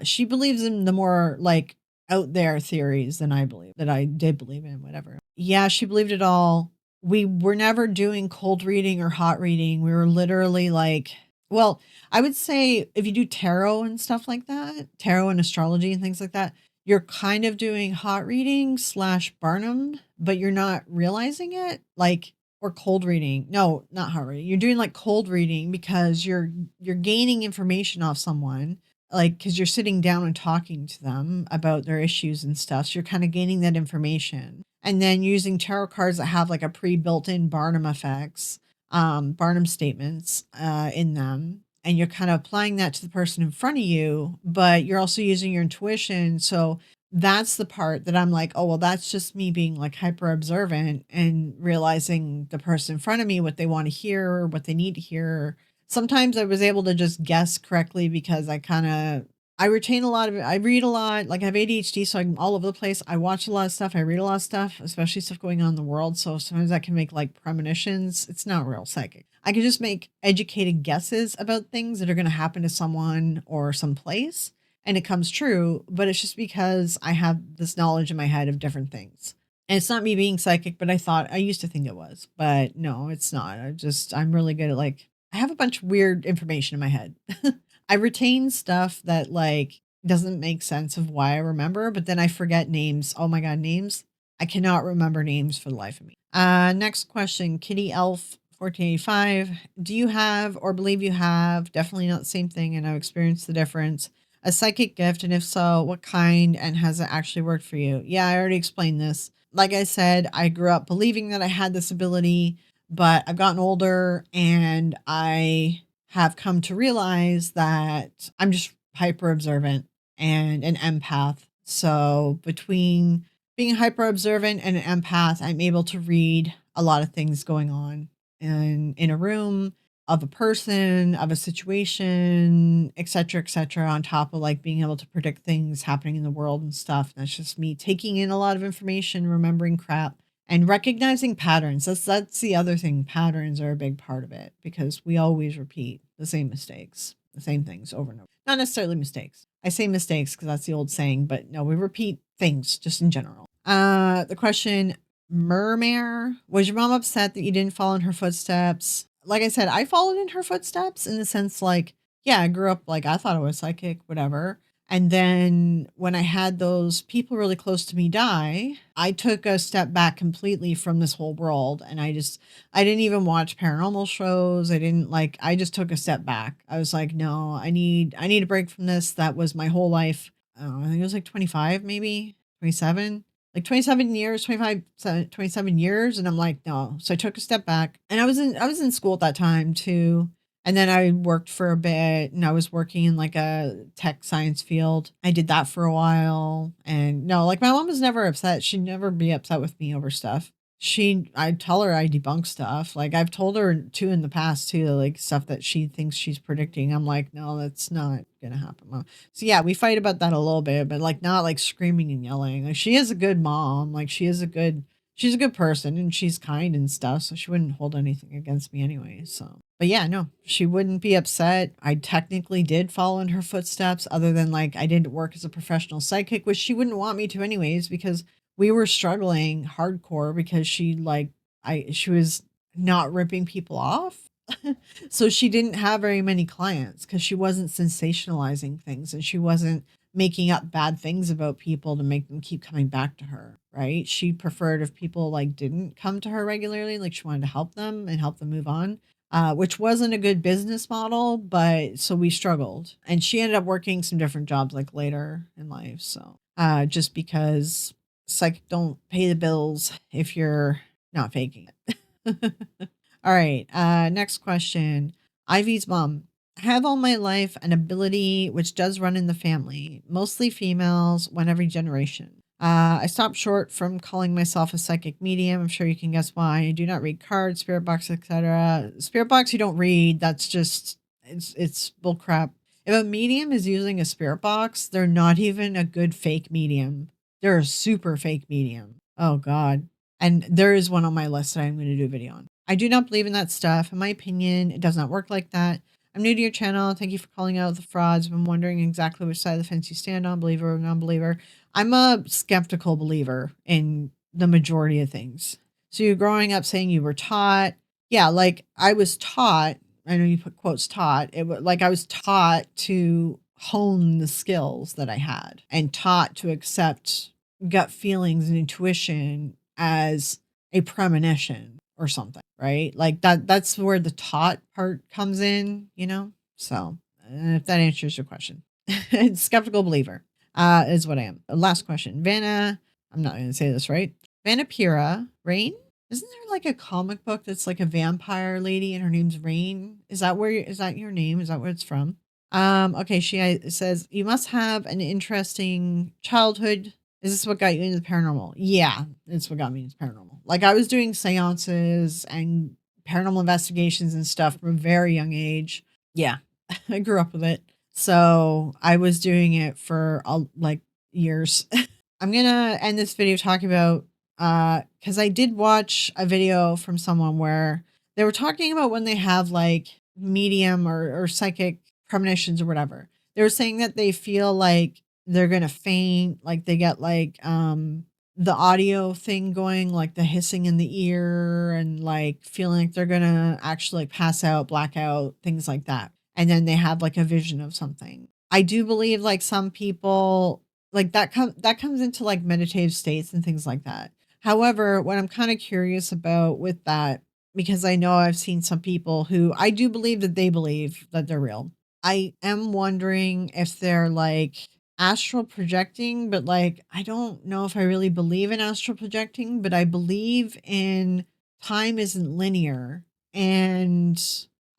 She believes in the more like out there theories than I believe, that I did believe in, whatever. Yeah, she believed it all. We were never doing cold reading or hot reading. We were literally like, well, I would say if you do tarot and stuff like that, tarot and astrology and things like that, you're kind of doing hot reading / Barnum, but you're not realizing it. Like, or cold reading. No, not hot reading. You're doing like cold reading because you're gaining information off someone, like, because you're sitting down and talking to them about their issues and stuff. So you're kind of gaining that information, and then using tarot cards that have like a pre-built-in Barnum effects, Barnum statements in them, and you're kind of applying that to the person in front of you, but you're also using your intuition. So that's the part that I'm like, oh, well, that's just me being like hyper observant and realizing the person in front of me, what they want to hear or what they need to hear. Sometimes I was able to just guess correctly because I retain a lot of it. I read a lot. Like, I have ADHD, so I'm all over the place. I watch a lot of stuff. I read a lot of stuff, especially stuff going on in the world. So sometimes I can make like premonitions. It's not real psychic. I can just make educated guesses about things that are going to happen to someone or someplace, and it comes true. But it's just because I have this knowledge in my head of different things. And it's not me being psychic, but I used to think it was, but no, it's not. I'm really good at like, I have a bunch of weird information in my head. I retain stuff that like doesn't make sense of why I remember, but then I forget names. Oh my God, names. I cannot remember names for the life of me. Next question, Kitty Elf 1485. Do you have or believe you have, definitely not the same thing, and I've experienced the difference, a psychic gift? And if so, what kind, and has it actually worked for you? Yeah, I already explained this. Like I said, I grew up believing that I had this ability, but I've gotten older and I have come to realize that I'm just hyper observant and an empath. So between being hyper observant and an empath, I'm able to read a lot of things going on in a room, of a person, of a situation, etc., etc., on top of like being able to predict things happening in the world and stuff. That's just me taking in a lot of information, remembering crap, and recognizing patterns. That's the other thing. Patterns are a big part of it because we always repeat the same mistakes, the same things over and over. Not necessarily mistakes. I say mistakes because that's the old saying, but no, we repeat things just in general. The question, Mermare, was your mom upset that you didn't follow in her footsteps? Like I said, I followed in her footsteps in the sense like, yeah, I grew up like I thought I was psychic, whatever. And then when I had those people really close to me die, I took a step back completely from this whole world. And I didn't even watch paranormal shows. I just took a step back. I was like, no, I need a break from this. That was my whole life. I don't know, I think it was like 25, maybe 27, like 27 years, 27 years. And I'm like, no. So I took a step back, and I was in school at that time too. And then I worked for a bit, and I was working in like a tech science field. I did that for a while. And no, like my mom was never upset. She'd never be upset with me over stuff. I tell her I debunk stuff. Like I've told her too in the past too, like stuff that she thinks she's predicting. I'm like, no, that's not going to happen, Mom. So yeah, we fight about that a little bit, but like not like screaming and yelling. Like she is a good mom. Like she's a good person, and she's kind and stuff. So she wouldn't hold anything against me anyway. So But yeah, no, she wouldn't be upset. I technically did follow in her footsteps, other than like I didn't work as a professional psychic, which she wouldn't want me to anyways, because we were struggling hardcore because she was not ripping people off. So she didn't have very many clients because she wasn't sensationalizing things and she wasn't making up bad things about people to make them keep coming back to her, right? She preferred if people like didn't come to her regularly, like she wanted to help them and help them move on, which wasn't a good business model, but so we struggled. And she ended up working some different jobs like later in life. So just because psychic don't pay the bills if you're not faking it. All right. Next question. Ivy's mom. I have all my life an ability which does run in the family, mostly females, one every generation. I stopped short from calling myself a psychic medium. I'm sure you can guess why. I do not read cards, spirit box, etc. Spirit box you don't read. That's just it's bullcrap. If a medium is using a spirit box, they're not even a good fake medium. They're a super fake medium. Oh God. And there is one on my list that I'm going to do a video on. I do not believe in that stuff. In my opinion, it does not work like that. I'm new to your channel. Thank you for calling out the frauds. I've been wondering exactly which side of the fence you stand on, believer or non-believer. I'm a skeptical believer in the majority of things. So you're growing up saying you were taught. Yeah, like I was taught. I know you put quotes taught. It was like I was taught to hone the skills that I had and taught to accept gut feelings and intuition as a premonition or something, right? Like that's where the taught part comes in, you know? So if that answers your question. Skeptical believer is what I am. Last question. Vanna, I'm not going to say this right. Vanapira, Rain? Isn't there like a comic book that's like a vampire lady and her name's Rain? Is that is that your name? Is that where it's from? Okay, she says, you must have an interesting childhood. Is this what got you into the paranormal? Yeah, it's what got me into paranormal. Like I was doing seances and paranormal investigations and stuff from a very young age. Yeah, I grew up with it. So I was doing it for like years. I'm gonna end this video talking about because I did watch a video from someone where they were talking about when they have like medium or psychic premonitions or whatever. They were saying that they feel like they're gonna faint, like they get like the audio thing going, like the hissing in the ear and like feeling like they're gonna actually like pass out, black out, things like that. And then they have like a vision of something. I do believe like some people like that comes into like meditative states and things like that. However, what I'm kind of curious about with that, because I know I've seen some people who I do believe that they believe that they're real. I am wondering if they're like astral projecting, but like I don't know if I really believe in astral projecting, but I believe in time isn't linear. And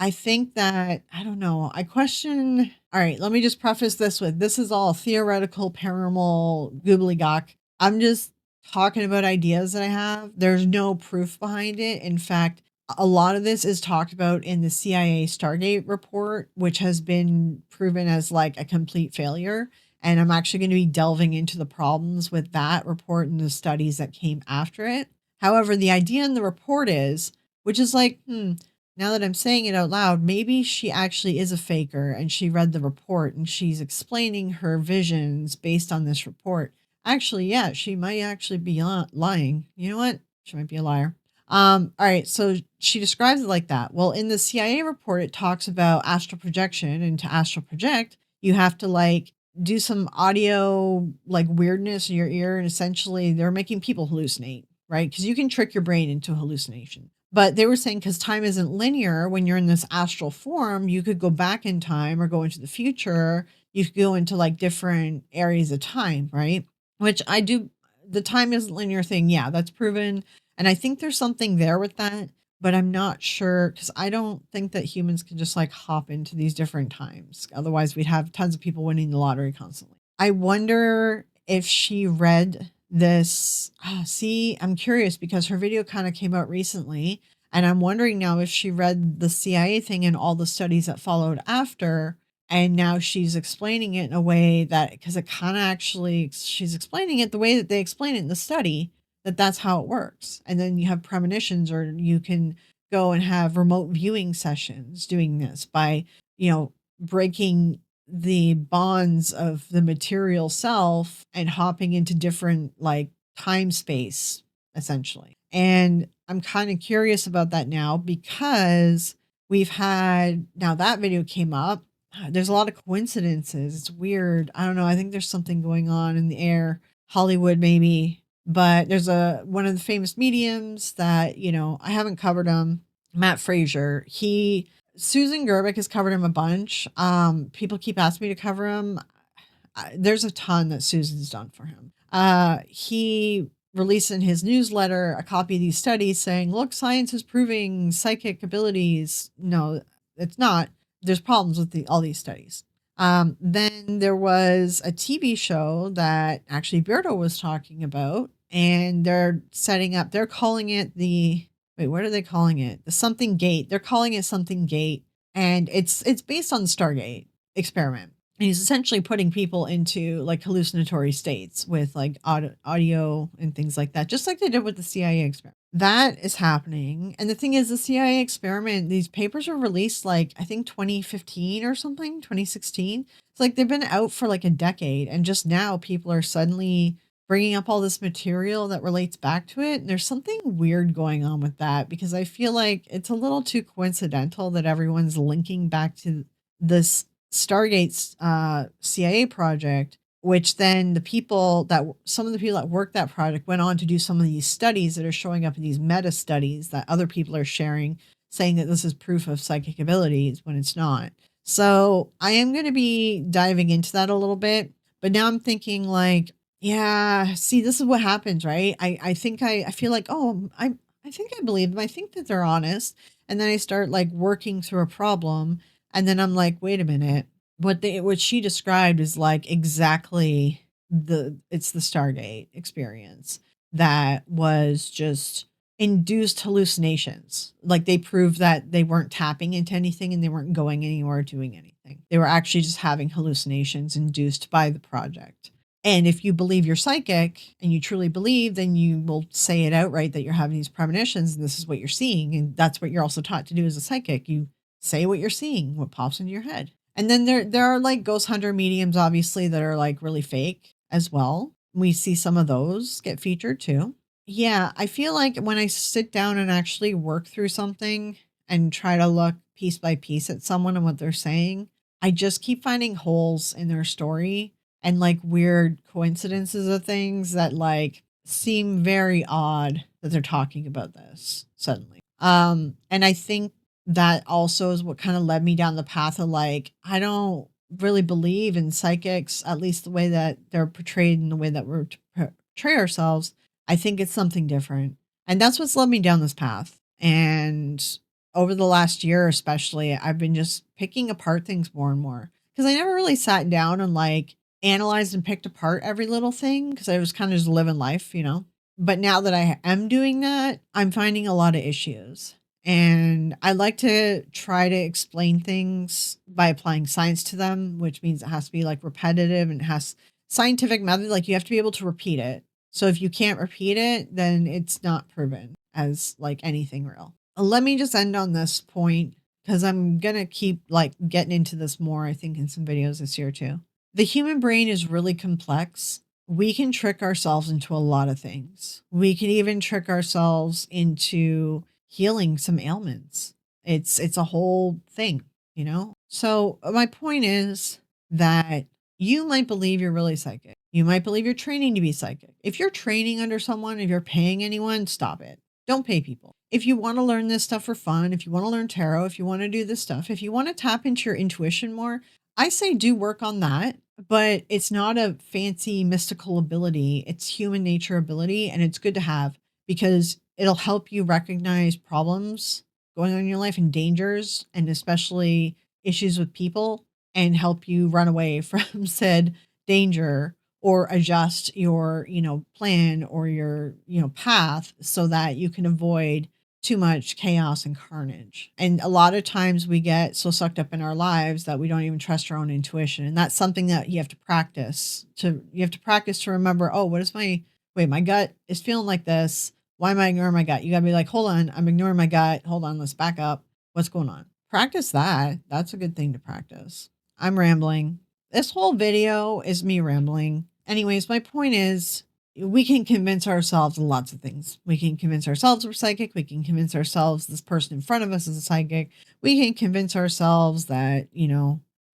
I think that, I don't know, I question. All right, let me just preface this with this is all theoretical paranormal gobbledygook. I'm just talking about ideas that I have. There's no proof behind it. In fact, a lot of this is talked about in the CIA Stargate report, which has been proven as like a complete failure. And I'm actually going to be delving into the problems with that report and the studies that came after it. However, the idea in the report is, which is like, now that I'm saying it out loud, maybe she actually is a faker and she read the report and she's explaining her visions based on this report. Actually, yeah, she might actually be lying. You know what? She might be a liar. All right, so she describes it like that. Well, in the CIA report, it talks about astral projection, and to astral project, you have to like do some audio like weirdness in your ear, and essentially they're making people hallucinate, right? Because you can trick your brain into hallucination. But they were saying because time isn't linear, when you're in this astral form, you could go back in time or go into the future. You could go into like different areas of time, right? Which I do. The time isn't linear thing. Yeah, that's proven. And I think there's something there with that, but I'm not sure because I don't think that humans can just like hop into these different times. Otherwise, we'd have tons of people winning the lottery constantly. I wonder if she read this. See, I'm curious because her video kind of came out recently. And I'm wondering now if she read the CIA thing and all the studies that followed after. And now she's explaining it in a way that, because it kind of actually, she's explaining it the way that they explain it in the study, that that's how it works. And then you have premonitions, or you can go and have remote viewing sessions doing this by, breaking the bonds of the material self and hopping into different like time space essentially. And I'm kind of curious about that now because we've had now that video came up. There's a lot of coincidences. It's weird. I don't know. I think there's something going on in the air. Hollywood maybe, but there's a one of the famous mediums that, I haven't covered him, Matt Frazier. Susan Gerbic has covered him a bunch. People keep asking me to cover him. There's a ton that Susan's done for him. He released in his newsletter a copy of these studies saying, look, science is proving psychic abilities. No, it's not. There's problems with all these studies. Then there was a TV show that actually Beardo was talking about, and they're calling it what are they calling it? The something gate. They're calling it something gate. And it's based on the Stargate experiment. And he's essentially putting people into like hallucinatory states with like audio and things like that, just like they did with the CIA experiment. That is happening. And the thing is, the CIA experiment, these papers were released like, I think 2015 or something, 2016. It's like they've been out for like a decade. And just now people are suddenly bringing up all this material that relates back to it. And there's something weird going on with that because I feel like it's a little too coincidental that everyone's linking back to this Stargate's CIA project, which then some of the people that worked that project went on to do some of these studies that are showing up in these meta studies that other people are sharing, saying that this is proof of psychic abilities when it's not. So I am going to be diving into that a little bit, but now I'm thinking like, yeah, see, this is what happens, right? I think I feel like, oh, I think I believe them. I think that they're honest. And then I start like working through a problem. And then I'm like, wait a minute. What she described is like exactly it's the Stargate experience that was just induced hallucinations. Like they proved that they weren't tapping into anything and they weren't going anywhere or doing anything. They were actually just having hallucinations induced by the project. And if you believe you're psychic and you truly believe, then you will say it outright that you're having these premonitions and this is what you're seeing. And that's what you're also taught to do as a psychic. You say what you're seeing, what pops into your head. And then there are like ghost hunter mediums, obviously, that are like really fake as well. We see some of those get featured too. Yeah, I feel like when I sit down and actually work through something and try to look piece by piece at someone and what they're saying, I just keep finding holes in their story and like weird coincidences of things that like seem very odd that they're talking about this suddenly. And I think that also is what kind of led me down the path of like, I don't really believe in psychics, at least the way that they're portrayed and the way that we're to portray ourselves. I think it's something different. And that's what's led me down this path. And over the last year, especially, I've been just picking apart things more and more because I never really sat down and like analyzed and picked apart every little thing because I was kind of just living life, But now that I am doing that, I'm finding a lot of issues. And I like to try to explain things by applying science to them, which means it has to be like repetitive and it has scientific method. Like you have to be able to repeat it. So if you can't repeat it, then it's not proven as like anything real. Let me just end on this point because I'm going to keep like getting into this more, I think, in some videos this year too. The human brain is really complex. We can trick ourselves into a lot of things. We can even trick ourselves into healing some ailments. It's a whole thing, So my point is that you might believe you're really psychic. You might believe you're training to be psychic. If you're training under someone, if you're paying anyone, stop it. Don't pay people. If you want to learn this stuff for fun, if you want to learn tarot, if you want to do this stuff, if you want to tap into your intuition more, I say do work on that, but it's not a fancy mystical ability. It's human nature ability, and it's good to have because it'll help you recognize problems going on in your life and dangers, and especially issues with people, and help you run away from said danger or adjust your, plan or your, path so that you can avoid too much chaos and carnage. And a lot of times we get so sucked up in our lives that we don't even trust our own intuition. And that's something that you have to practice to remember, oh, my gut is feeling like this. Why am I ignoring my gut? You gotta be like, hold on, I'm ignoring my gut. Hold on, let's back up. What's going on? Practice that. That's a good thing to practice. I'm rambling. This whole video is me rambling. Anyways, my point is we can convince ourselves of lots of things. We can convince ourselves we're psychic. We can convince ourselves this person in front of us is a psychic. We can convince ourselves that,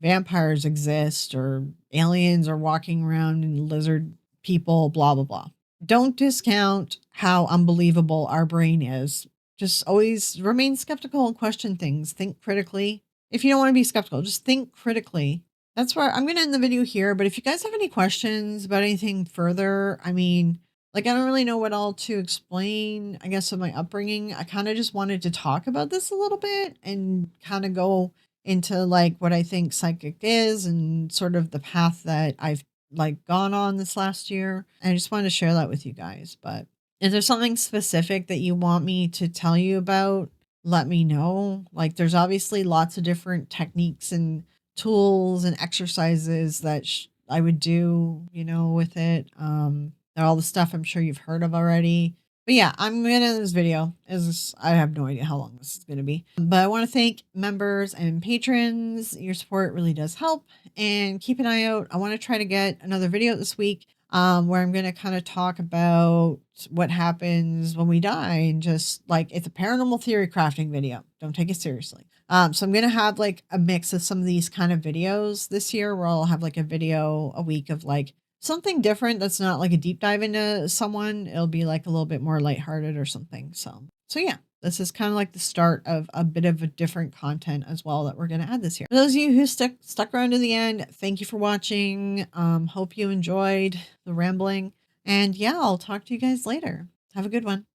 vampires exist or aliens are walking around and lizard people, blah, blah, blah. Don't discount how unbelievable our brain is. Just always remain skeptical and question things. Think critically. If you don't want to be skeptical, just think critically. That's where I'm going to end the video here. But if you guys have any questions about anything further, I don't really know what all to explain, I guess, of my upbringing. I kind of just wanted to talk about this a little bit and kind of go into what I think psychic is and sort of the path that I've gone on this last year. And I just wanted to share that with you guys. But if there's something specific that you want me to tell you about, let me know. There's obviously lots of different techniques and tools and exercises that I would do, with it. All the stuff I'm sure you've heard of already. But yeah, I'm going to end this video. I have no idea how long this is going to be. But I want to thank members and patrons. Your support really does help. And keep an eye out. I want to try to get another video this week where I'm going to kind of talk about what happens when we die. And just it's a paranormal theory crafting video. Don't take it seriously. So I'm going to have a mix of some of these kind of videos this year where I'll have a video a week of something different that's not a deep dive into someone. It'll be a little bit more lighthearted or something. So yeah, this is kind of the start of a bit of a different content as well that we're going to add this year. For those of you who stuck around to the end, thank you for watching. Hope you enjoyed the rambling. And yeah, I'll talk to you guys later. Have a good one.